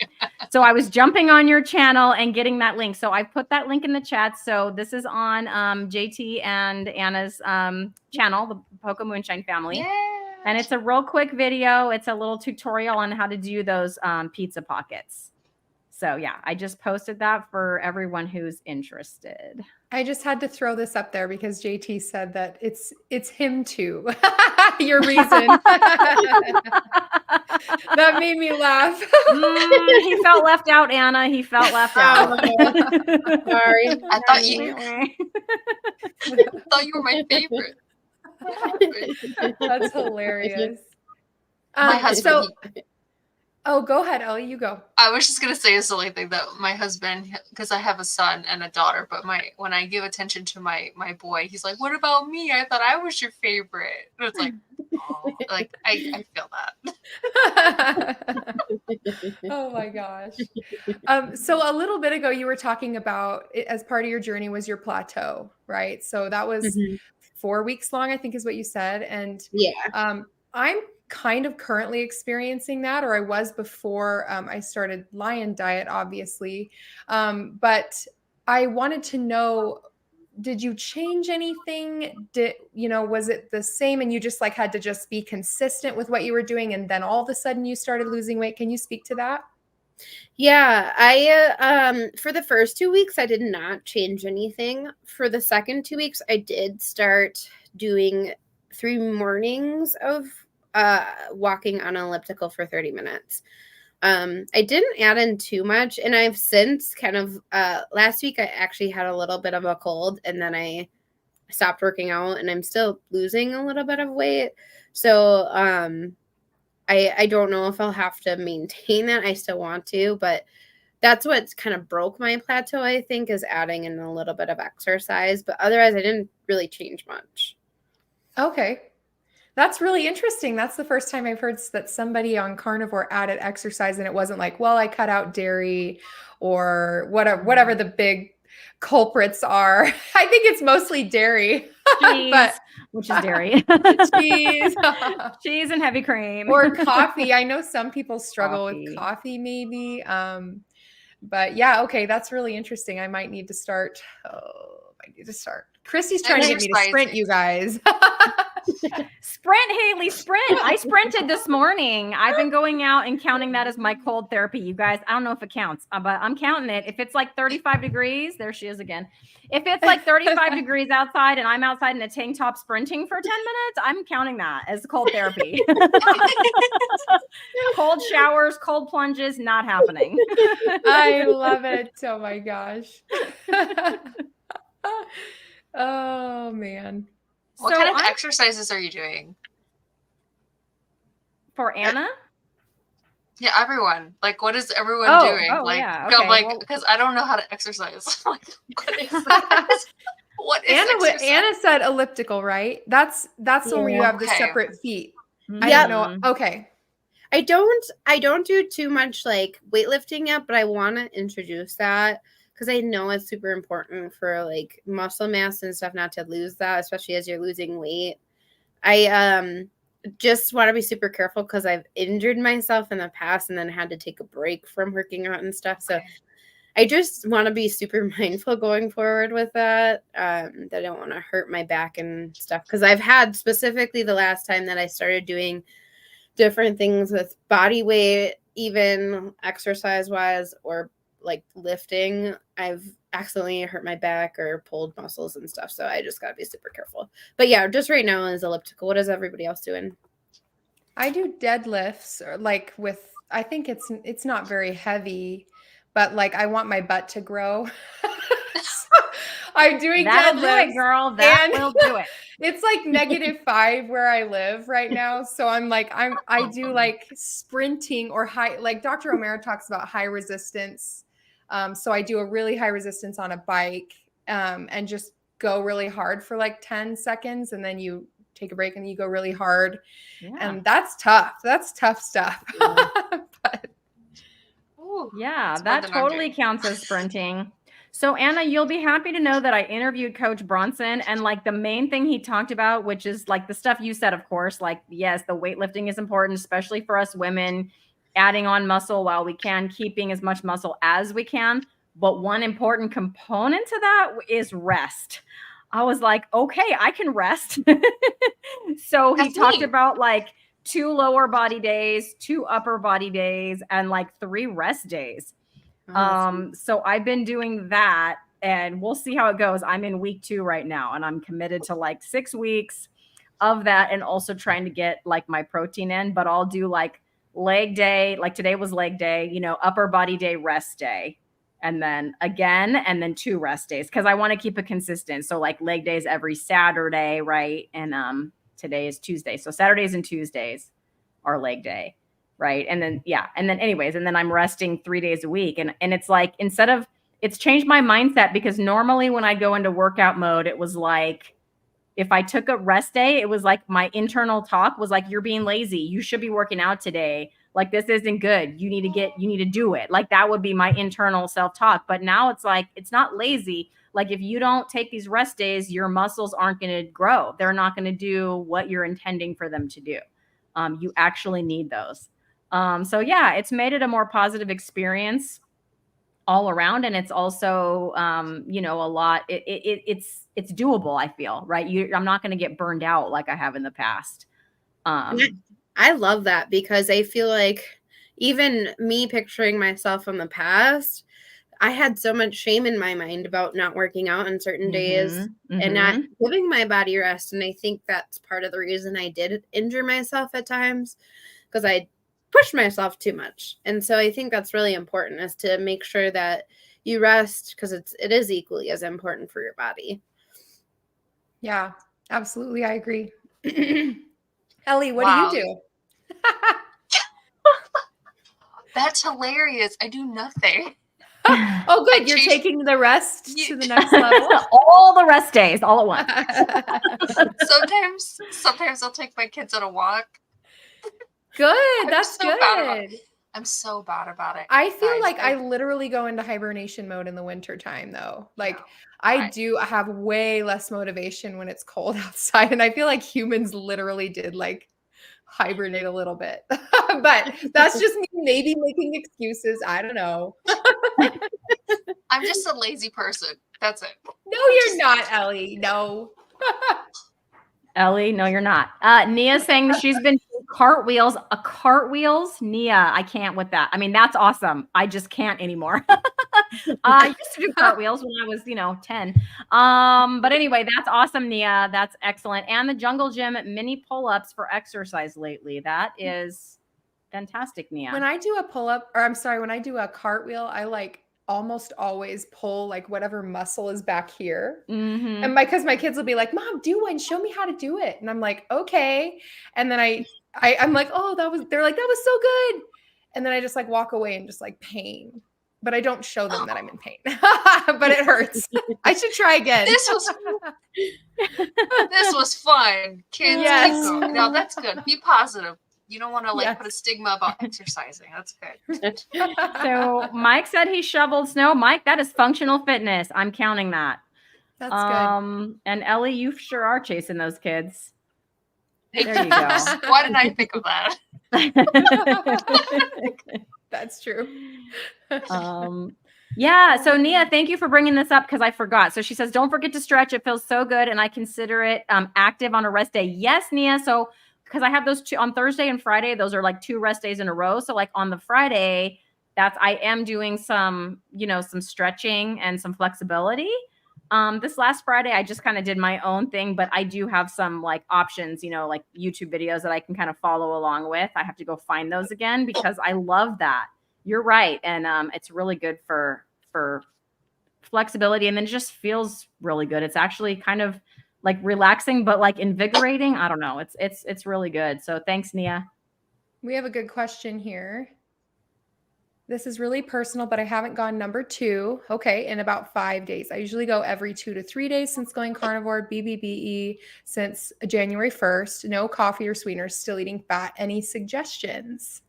So I was jumping on your channel and getting that link. So I put that link in the chat. So this is on JT and Anna's channel, the Poco Moonshine family. Yeah. And it's a real quick video. It's a little tutorial on how to do those pizza pockets. So yeah, I just posted that for everyone who's interested. I just had to throw this up there because JT said that it's him too. Your reason. That made me laugh. He felt left out, Anna. He felt left out. Sorry. I thought you were my favorite. That's hilarious. My husband. Oh, go ahead, Ellie. You go. I was just gonna say a silly thing that my husband, because I have a son and a daughter, but when I give attention to my boy, he's like, "What about me? I thought I was your favorite." And it's like, oh, like I feel that. Oh my gosh. So a little bit ago, you were talking about it, as part of your journey was your plateau, right? So that was 4 weeks long, I think is what you said. And yeah, I'm kind of currently experiencing that, or I was before I started Lion Diet, obviously. But I wanted to know, did you change anything? Was it the same and you just had to just be consistent with what you were doing and then all of a sudden you started losing weight? Can you speak to that? Yeah, I for the first 2 weeks I did not change anything. For the second 2 weeks I did start doing 3 mornings of walking on an elliptical for 30 minutes. I didn't add in too much, and I've since kind of last week I actually had a little bit of a cold, and then I stopped working out, and I'm still losing a little bit of weight. So I don't know if I'll have to maintain that. I still want to, but that's what kind of broke my plateau, I think, is adding in a little bit of exercise. But otherwise, I didn't really change much. Okay. That's really interesting. That's the first time I've heard that somebody on Carnivore added exercise and it wasn't like, well, I cut out dairy or whatever the big culprits are. I think it's mostly dairy. Cheese, which is dairy. Cheese. Cheese and heavy cream. Or coffee. I know some people struggle with coffee maybe. But yeah, okay, that's really interesting. I might need to start. Christie's trying to get me to sprint, you guys. Sprint, Hayley, sprint. I sprinted this morning. I've been going out and counting that as my cold therapy, you guys. I don't know if it counts, but I'm counting it. If it's like 35 degrees, there she is again. If it's like 35 degrees outside and I'm outside in a tank top sprinting for 10 minutes, I'm counting that as cold therapy. Cold showers, cold plunges, not happening. I love it. Oh my gosh. Oh man. What kind of exercises are you doing? For Anna? Yeah, everyone. Like, what is everyone doing? Yeah. Okay. Because I don't know how to exercise. Like, what is that? What is exercise? Anna said elliptical, right? That's the one where you have the separate feet. I don't know. Okay. I don't do too much like weightlifting yet, but I want to introduce that because I know it's super important for like muscle mass and stuff, not to lose that, especially as you're losing weight. I just want to be super careful because I've injured myself in the past and then had to take a break from working out and stuff. So I just want to be super mindful going forward with that. That I don't want to hurt my back and stuff. Because I've had specifically the last time that I started doing different things with body weight, even exercise wise, or like lifting, I've accidentally hurt my back or pulled muscles and stuff. So I just got to be super careful. But yeah, just right now is elliptical. What is everybody else doing? I do deadlifts or like with, I think it's not very heavy, but like I want my butt to grow. So I'm doing That'll deadlifts. do it, girl. That will do it. It's like -5 where I live right now. So I'm like, I do like sprinting or high, like Dr. O'Mara talks about high resistance. So I do a really high resistance on a bike and just go really hard for like 10 seconds. And then you take a break and you go really hard. Yeah. And that's tough. That's tough stuff. But, yeah, that totally counts as sprinting. So Anna, you'll be happy to know that I interviewed Coach Bronson, and like the main thing he talked about, which is like the stuff you said, of course, like, yes, the weightlifting is important, especially for us women, adding on muscle while we can, keeping as much muscle as we can. But one important component to that is rest. I was like, okay, I can rest. So he talked about like 2 lower body days, 2 upper body days, and like 3 rest days. So I've been doing that, and we'll see how it goes. I'm in week 2 right now, and I'm committed to like 6 weeks of that, and also trying to get like my protein in. But I'll do like leg day, like today was leg day, you know, upper body day, rest day, and then again, and then 2 rest days, because I want to keep it consistent. So like leg days every Saturday, right? And today is Tuesday, so Saturdays and Tuesdays are leg day. Right. And then, yeah. And then anyways, and then I'm resting 3 days a week. And it's like, it's changed my mindset, because normally when I go into workout mode, it was like, if I took a rest day, it was like my internal talk was like, you're being lazy. You should be working out today. Like, this isn't good. You need to do it. Like, that would be my internal self-talk. But now it's like, it's not lazy. Like, if you don't take these rest days, your muscles aren't going to grow. They're not going to do what you're intending for them to do. You actually need those. So yeah, it's made it a more positive experience all around. And it's also, you know, a lot, it's doable, I feel, right? I'm not going to get burned out like I have in the past. I love that, because I feel like even me picturing myself in the past, I had so much shame in my mind about not working out on certain days and not giving my body rest. And I think that's part of the reason I did injure myself at times, because I pushed myself too much. And so I think that's really important, is to make sure that you rest, because it is equally as important for your body. Yeah, absolutely. I agree. Ellie, what do you do? That's hilarious. I do nothing. Oh, good. You're taking the rest to the next level. All the rest days, all at once. Sometimes I'll take my kids on a walk. Good. That's good. I'm so bad about it. I feel like I literally go into hibernation mode in the winter time, though. Like, I have way less motivation when it's cold outside. And I feel like humans literally did like hibernate a little bit. But that's just me maybe making excuses. I don't know. I'm just a lazy person. That's it. No, you're not, Ellie. No. Ellie, no, you're not. Nia's saying that she's been doing cartwheels. Nia, I can't with that. I mean, that's awesome. I just can't anymore. I used to do cartwheels when I was, 10. But anyway, that's awesome, Nia. That's excellent. And the Jungle Gym mini pull-ups for exercise lately. That is fantastic, Nia. When I do a pull-up, or I'm sorry, when I do a cartwheel, I like almost always pull like whatever muscle is back here. And because my kids will be like, Mom, do one, show me how to do it. And I'm like, okay. And then I'm like, they're like, that was so good. And then I just like walk away and just like pain, but I don't show them that I'm in pain, but it hurts. I should try again. This was fun. Kids, keep going. No, that's good. Be positive. You don't want to put a stigma about exercising. That's good. So Mike said he shoveled snow. Mike, that is functional fitness. I'm counting that. That's good. And Ellie, you sure are chasing those kids. There you go. Why didn't I think of that? That's true. Yeah. So Nia, thank you for bringing this up because I forgot. So she says, don't forget to stretch. It feels so good. And I consider it active on a rest day. Yes, Nia. So because I have those two on Thursday and Friday, those are like 2 rest days in a row. So like on the Friday, I am doing some, some stretching and some flexibility. This last Friday, I just kind of did my own thing, but I do have some like options, like YouTube videos that I can kind of follow along with. I have to go find those again because I love that. You're right. And it's really good for flexibility. And then it just feels really good. It's actually kind of like relaxing, but like invigorating. I don't know. It's really good. So thanks, Nia. We have a good question here. This is really personal, but I haven't gone number 2. Okay, in about 5 days. I usually go every 2 to 3 days since going carnivore, BBBE since January 1st. No coffee or sweeteners, still eating fat. Any suggestions?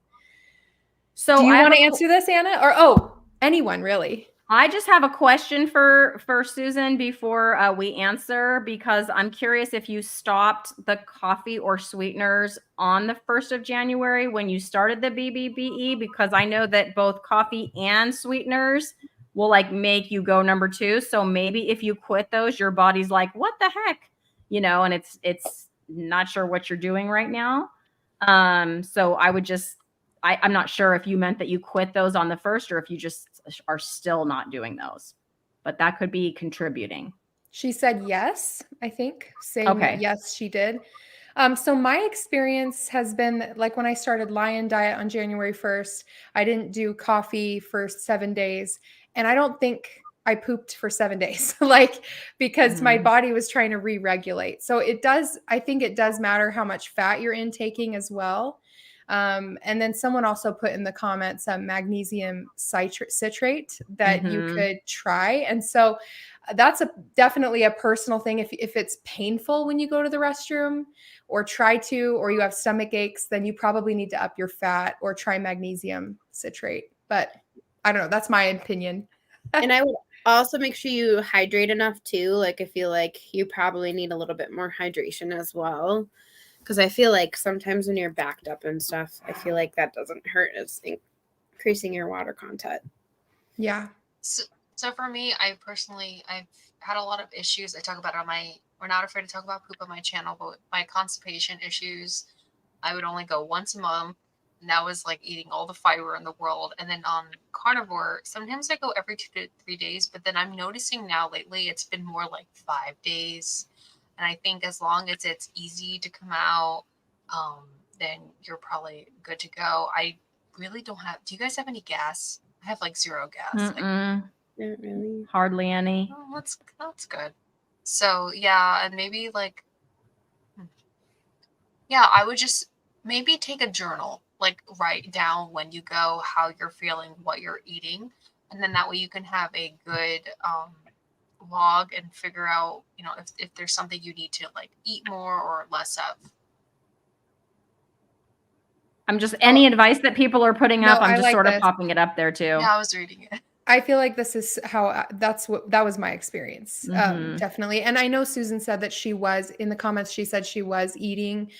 So do you want to answer this, Anna? Or anyone really? I just have a question for Susan before we answer, because I'm curious if you stopped the coffee or sweeteners on the 1st of January when you started the BBBE, because I know that both coffee and sweeteners will like make you go number 2. So maybe if you quit those, your body's like, what the heck? And it's not sure what you're doing right now. So I would just, I'm not sure if you meant that you quit those on the 1st or if you just are still not doing those, but that could be contributing. She said yes, I think. Saying okay. Yes, she did. So my experience has been like when I started Lion Diet on January 1st, I didn't do coffee for 7 days. And I don't think I pooped for 7 days, because my body was trying to re-regulate. So I think it does matter how much fat you're intaking as well. And then someone also put in the comments magnesium citrate that you could try. And so that's definitely a personal thing. If it's painful when you go to the restroom or you have stomach aches, then you probably need to up your fat or try magnesium citrate. But I don't know. That's my opinion. And I would also make sure you hydrate enough too. Like I feel like you probably need a little bit more hydration as well. Because I feel like sometimes when you're backed up and stuff, I feel like that doesn't hurt as increasing your water content. Yeah. So for me, I've had a lot of issues. I talk about it we're not afraid to talk about poop on my channel, but my constipation issues, I would only go once a month. And that was like eating all the fiber in the world. And then on carnivore, sometimes I go every 2 to 3 days, but then I'm noticing now lately, it's been more like 5 days. And I think as long as it's easy to come out, then you're probably good to go. I really don't have. Do you guys have any gas? I have like 0 gas. Not really. Hardly any. Oh, that's good. So yeah, and maybe I would just maybe take a journal, like write down when you go, how you're feeling, what you're eating, and then that way you can have a good log and figure out, if there's something you need to like eat more or less of. I'm just any advice that people are putting up. I'm just like sort of this. popping it up there too. Yeah, I was reading it. I feel like this is how that was my experience. Definitely. And I know Susan said that she was in the comments, she said she was eating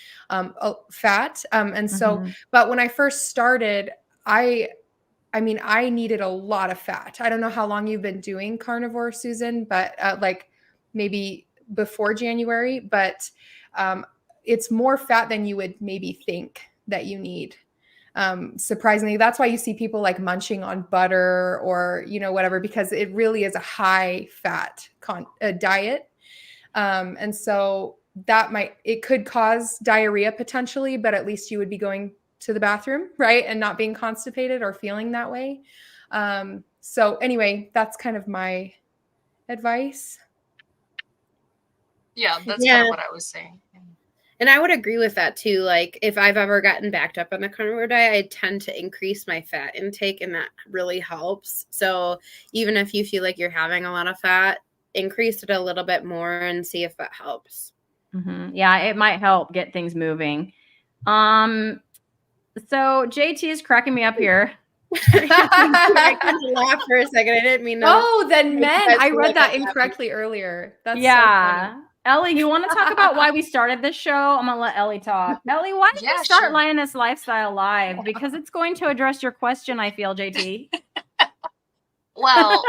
fat. And so, but when I first started, I needed a lot of fat. I don't know how long you've been doing carnivore, Susan, but like maybe before January, but it's more fat than you would maybe think that you need. Surprisingly, that's why you see people like munching on butter or, whatever, because it really is a high fat diet. And so it could cause diarrhea potentially, but at least you would be going to the bathroom, right? And not being constipated or feeling that way. So anyway, that's kind of my advice. Yeah, that's kind of what I was saying. And I would agree with that too. Like if I've ever gotten backed up on the carnivore diet, I tend to increase my fat intake, and that really helps. So even if you feel like you're having a lot of fat, increase it a little bit more and see if that helps. Yeah, it might help get things moving. So JT is cracking me up here. I kind of laughed for a second. I didn't mean to. Oh, then men. I read that incorrectly earlier. That's so funny. Ellie, you want to talk about why we started this show? I'm going to let Ellie talk. Ellie, why did we start Lioness Lifestyle Live? Because it's going to address your question, I feel, JT. Well,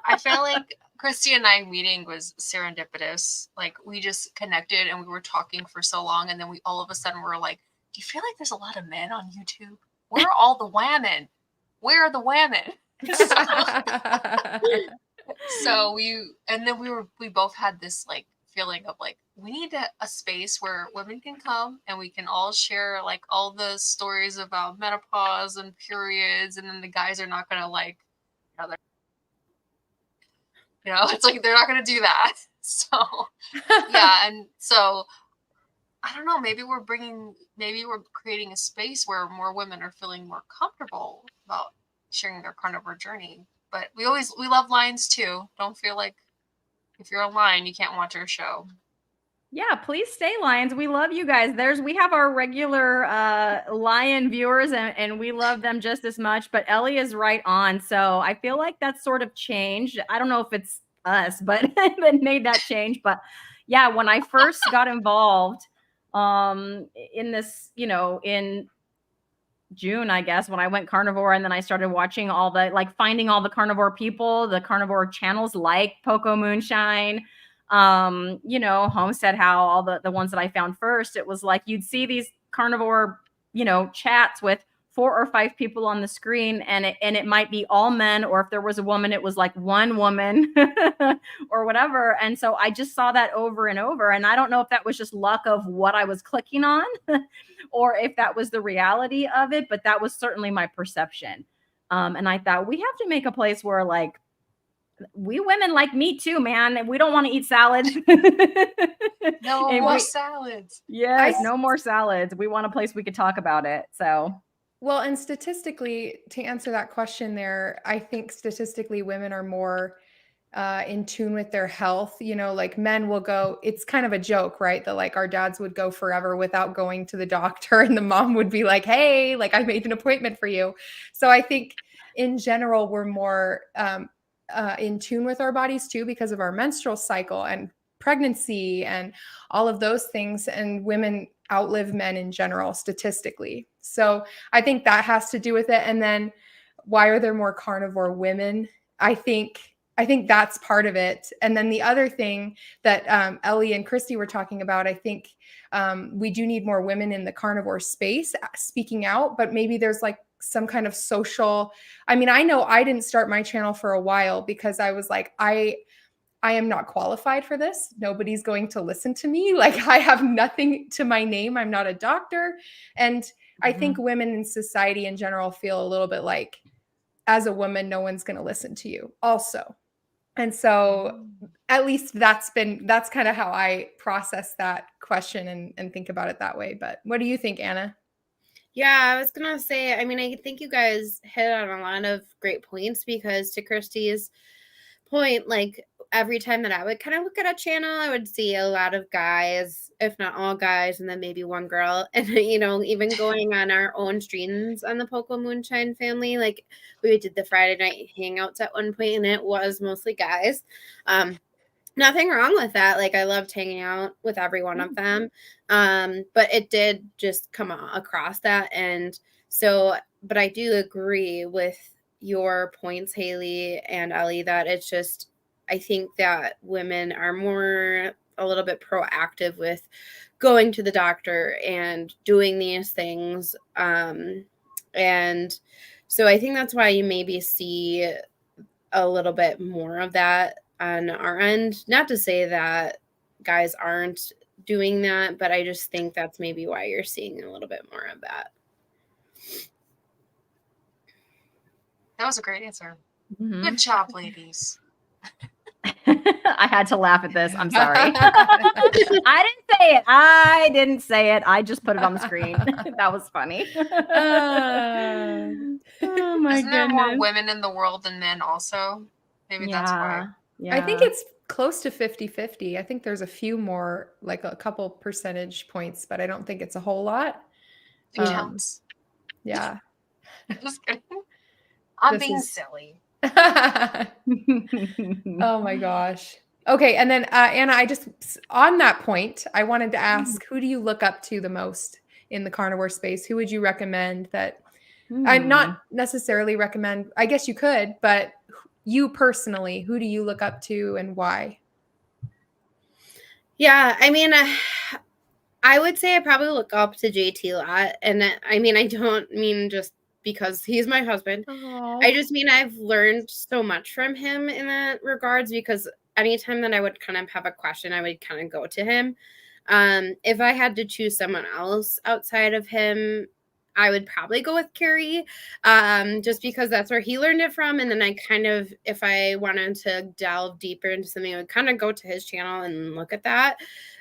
I feel like Cristie and I meeting was serendipitous. Like we just connected and we were talking for so long, and then we all of a sudden were like, "Do you feel like there's a lot of men on YouTube? Where are all the women? Where are the women?" So we both had this like feeling of like we need a space where women can come and we can all share like all the stories about menopause and periods, and then the guys are not gonna like, it's like they're not gonna do that. So yeah, and so I don't know, maybe we're creating a space where more women are feeling more comfortable about sharing their carnivore journey. But we love lions too. Don't feel like if you're a lion, you can't watch our show. Yeah, please stay, lions. We love you guys. We have our regular lion viewers, and we love them just as much. But Ellie is right on. So I feel like that's sort of changed. I don't know if it's us, but that made that change. But yeah, when I first got involved in this, in June, I guess, when I went carnivore, and then I started watching finding all the carnivore people, the carnivore channels like Poco Moonshine, Homestead How, all the ones that I found first. It was like you'd see these carnivore, chats with 4 or 5 people on the screen, and it might be all men, or if there was a woman, it was like one woman or whatever. And so I just saw that over and over, and I don't know if that was just luck of what I was clicking on or if that was the reality of it, but that was certainly my perception. And I thought we have to make a place where like we women like meat too, man. We don't want to eat salads. No more salads. Yes, no more salads. We want a place we could talk about it. So, well, and statistically, to answer that question there, I think statistically women are more in tune with their health. Like men will go, it's kind of a joke, right? That like our dads would go forever without going to the doctor, and the mom would be like, hey, like I made an appointment for you. So I think in general, we're more in tune with our bodies too, because of our menstrual cycle and pregnancy and all of those things. And women outlive men in general, statistically. So I think that has to do with it. And then why are there more carnivore women? I think that's part of it. And then the other thing that Ellie and Cristie were talking about, I think we do need more women in the carnivore space speaking out, but maybe there's like some kind of social, I know I didn't start my channel for a while because I was like, I am not qualified for this. Nobody's going to listen to me. Like I have nothing to my name. I'm not a doctor. And I think women in society in general feel a little bit like, as a woman, no one's going to listen to you also. And so at least that's kind of how I process that question and think about it that way. But what do you think, Anna? Yeah, I was going to say, I think you guys hit on a lot of great points, because to Cristie's point, like every time that I would kind of look at a channel, I would see a lot of guys, if not all guys, and then maybe one girl. And, even going on our own streams on the Poco Moonshine family, like we did the Friday night hangouts at one point, and it was mostly guys. Nothing wrong with that. Like I loved hanging out with every one of them. But it did just come across that. And so, but I do agree with your points, Hayley and Ellie, that it's just, I think that women are a little bit proactive with going to the doctor and doing these things. And so I think that's why you maybe see a little bit more of that on our end. Not to say that guys aren't doing that, but I just think that's maybe why you're seeing a little bit more of that. That was a great answer. Good job, ladies. I had to laugh at this. I'm sorry. I didn't say it. I just put it on the screen. That was funny. Oh my Isn't there more women in the world than men also? Maybe that's why. Yeah. I think it's close to 50-50. I think there's a few more, like a couple percentage points, but I don't think it's a whole lot. It counts. Yeah. Just kidding. I'm being silly. Oh my gosh. Okay. And then Anna, on that point, I wanted to ask, who do you look up to the most in the carnivore space? Who would you recommend that? I'd not necessarily recommend, I guess you could, but you personally, who do you look up to and why? Yeah, I mean, I would say I probably look up to JT a lot. And I mean, I don't mean just because he's my husband. I just mean I've learned so much from him in that regards, because anytime that I would kind of have a question, I would kind of go to him. If I had to choose someone else outside of him, I would probably go with Carrie, just because that's where he learned it from. And then I kind of, if I wanted to delve deeper into something, I would kind of go to his channel and look at that.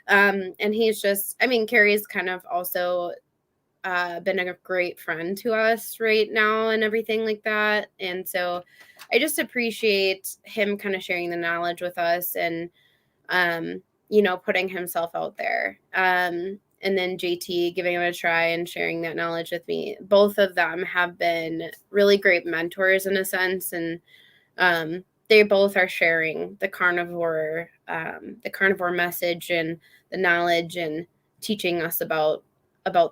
And he's just, I mean, Carrie's kind of also been a great friend to us right now and everything like that. And so I just appreciate him kind of sharing the knowledge with us and, you know, putting himself out there. And then JT giving him a try and sharing that knowledge with me. Both of them have been really great mentors in a sense. And they both are sharing the carnivore message and the knowledge and teaching us about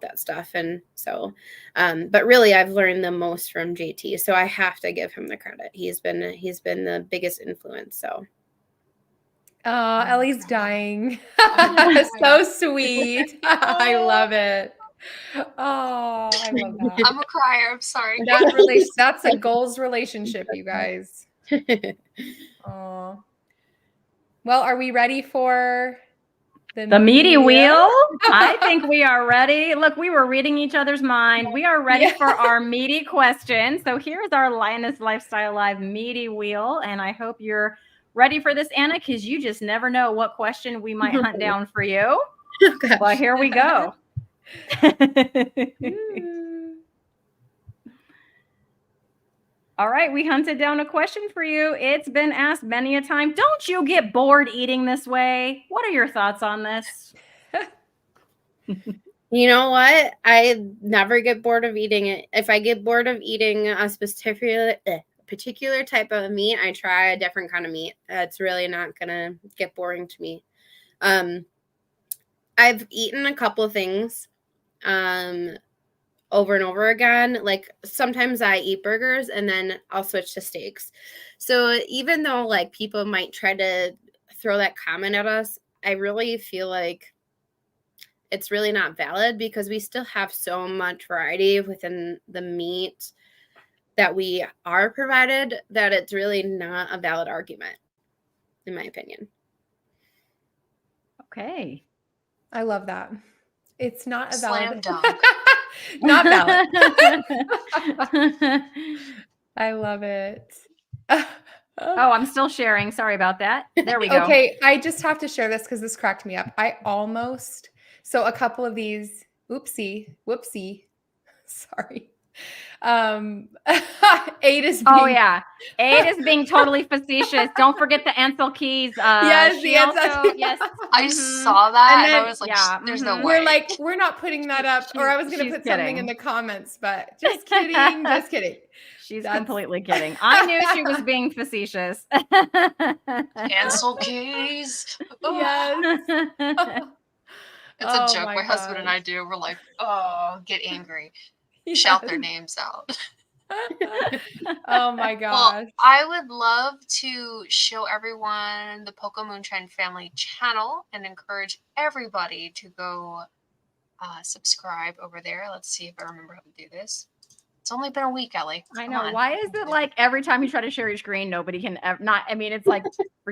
that stuff. And so, but really I've learned the most from JT. So I have to give him the credit. He's been the biggest influence. So. Oh, Ellie's dying. So sweet. I love it. Oh, I love that. I'm a crier. I'm sorry. That's a goals relationship, you guys. Oh. Well, are we ready for the meaty wheel? I think we are ready. Look, we were reading each other's mind. We are ready for our meaty question. So here's our Lioness Lifestyle Live meaty wheel. And I hope you're ready for this, Anna, because you just never know what question we might hunt down for you. Okay. Well, here we go. All right, we hunted down a question for you. It's been asked many a time. Don't you get bored eating this way? What are your thoughts on this? You know what? I never get bored of eating it. If I get bored of eating a particular type of meat, I try a different kind of meat. It's really not gonna get boring to me. I've eaten a couple of things over and over again. Like sometimes I eat burgers and then I'll switch to steaks. So even though like people might try to throw that comment at us, I really feel like it's really not valid, because we still have so much variety within the meat that we are provided that it's really not a valid argument, in my opinion. Okay. I love that. It's not a Slam valid. dunk. Not valid. I love it. Oh, I'm still sharing. Sorry about that. There we go. Okay, I just have to share this because this cracked me up. So a couple of these, whoopsie, sorry. Aid is being totally facetious. Don't forget the Ansel Keys. Yes, I saw that and I was like, there's no way. We're like, we're not putting that up. Or I was going to put something in the comments, but just kidding. Just kidding. She's completely kidding. I knew she was being facetious. Ansel Keys. Yes. It's a joke my husband and I do. We're like, get angry. Yes. Shout their names out. Oh my gosh. Well, I would love to show everyone the Poco Moonshine family channel and encourage everybody to go subscribe over there. Let's see if I remember how to do this. It's only been a week, Ellie. I know. Why is it like every time you try to share your screen, nobody can it's like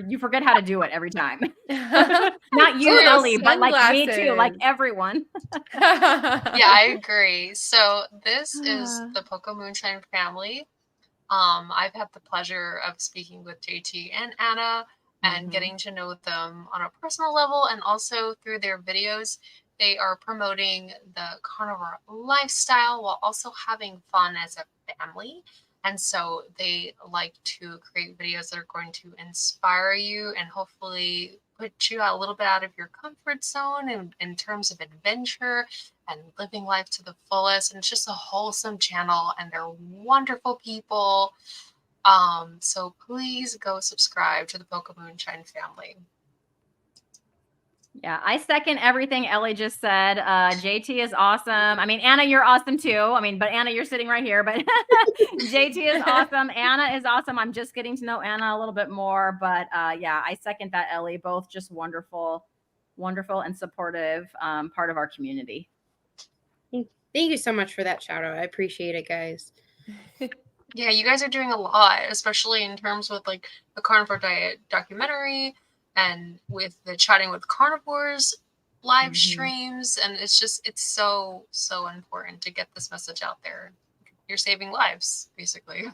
you forget how to do it every time. Not you, Ellie, but like me too, like everyone. Yeah, I agree. So this is the Poco Moonshine family. I've had the pleasure of speaking with JT and Anna and getting to know them on a personal level, and also through their videos. They are promoting the carnivore lifestyle while also having fun as a family. And so they like to create videos that are going to inspire you and hopefully put you a little bit out of your comfort zone in terms of adventure and living life to the fullest. And it's just a wholesome channel, and they're wonderful people. So please go subscribe to the Poco Moonshine family. Yeah, I second everything Ellie just said. JT is awesome. I mean, Anna, you're awesome too. I mean, but Anna, you're sitting right here. But JT is awesome. Anna is awesome. I'm just getting to know Anna a little bit more. But yeah, I second that, Ellie. Both just wonderful and supportive part of our community. Thank you so much for that shout out. I appreciate it, guys. Yeah, you guys are doing a lot, especially in terms with like the carnivore diet documentary and with the Chatting with Carnivores live streams. And it's so important to get this message out there. You're saving lives, basically.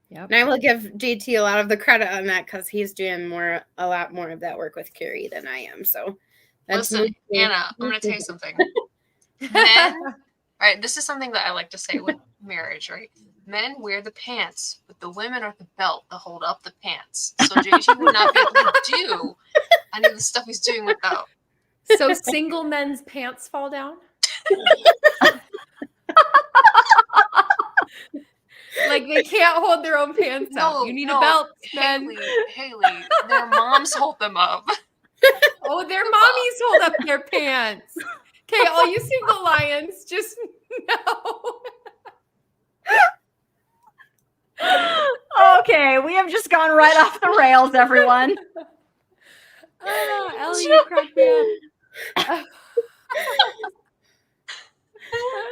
Yep. And I will give JT a lot of the credit on that because he's doing a lot more of that work with Carrie than I am. So listen, Anna, I'm going to tell you something. Men, all right, this is something that I like to say with marriage, right? Men wear the pants, but the women are the belt that hold up the pants. So JT would not be able to do any of the stuff he's doing without. So single men's pants fall down? Like they can't hold their own pants up. You need a belt, men. Haley, their moms hold them up. Oh, their mommies hold up their pants. Okay, all you single lions, just know. Okay, we have just gone right off the rails, everyone. Oh, Ellie, you cracked me up.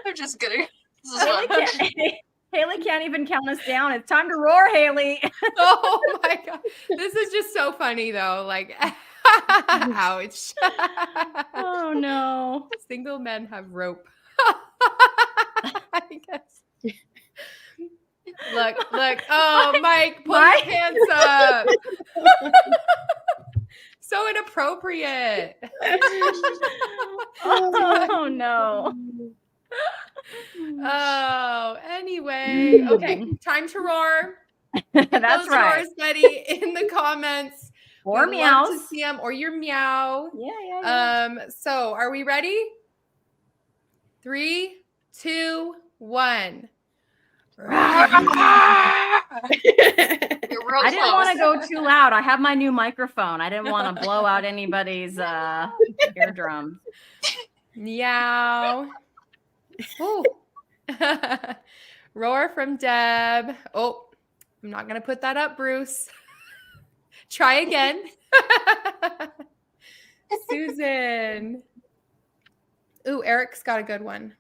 I'm just kidding. This is fun. Haley can't even count us down. It's time to roar, Haley. Oh my God. This is just so funny though. Like, ouch. Oh no. Single men have rope. I guess. Look. Oh, Mike, pull your pants up. So inappropriate. Oh no. Oh, anyway. Okay, time to roar. That's those right. roars, Betty, in the comments. Or We'd meows. love to see them, or your meow. Yeah. So are we ready? 3, 2, 1. I didn't want to go too loud. I have my new microphone. I didn't want to blow out anybody's eardrums. Meow. Ooh. Roar from Deb. Oh, I'm not going to put that up, Bruce. Try again. Susan. Ooh, Eric's got a good one.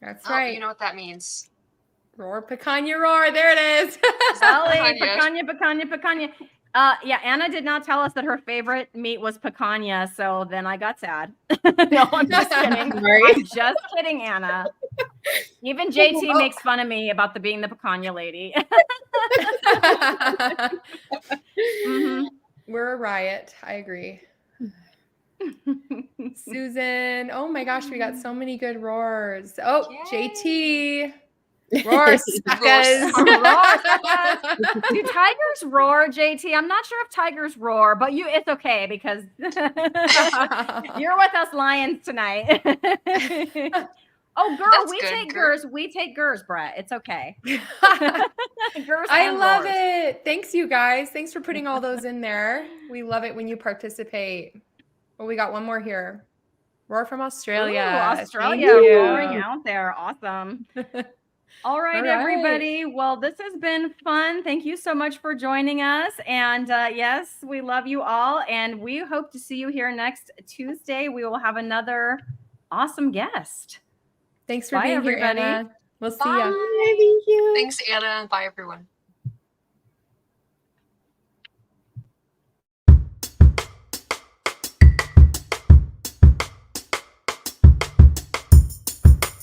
That's right. You know what that means. Roar, picanha, roar. There it is. Ellie, picanha. Yeah, Anna did not tell us that her favorite meat was picanha, so then I got sad. No, I'm just kidding. I'm just kidding, Anna. Even JT makes fun of me about being the picanha lady. Mm-hmm. We're a riot. I agree. Susan. Oh my gosh, we got so many good roars. Oh, yay. JT. Roar, suckers. Do tigers roar, JT? I'm not sure if tigers roar, but it's okay because you're with us lions tonight. Oh, girl, That's we good, take girl. gers. We take gers, Brett. It's okay. I love it. Thanks, you guys. Thanks for putting all those in there. We love it when you participate. Well, we got one more here. Roar from Australia. Ooh, Australia roaring out there. Awesome. All right, everybody. Well, this has been fun. Thank you so much for joining us. And yes, we love you all. And we hope to see you here next Tuesday. We will have another awesome guest. Thanks for being here, Anna. We'll see you. Thank you. Thanks, Anna. Bye, everyone.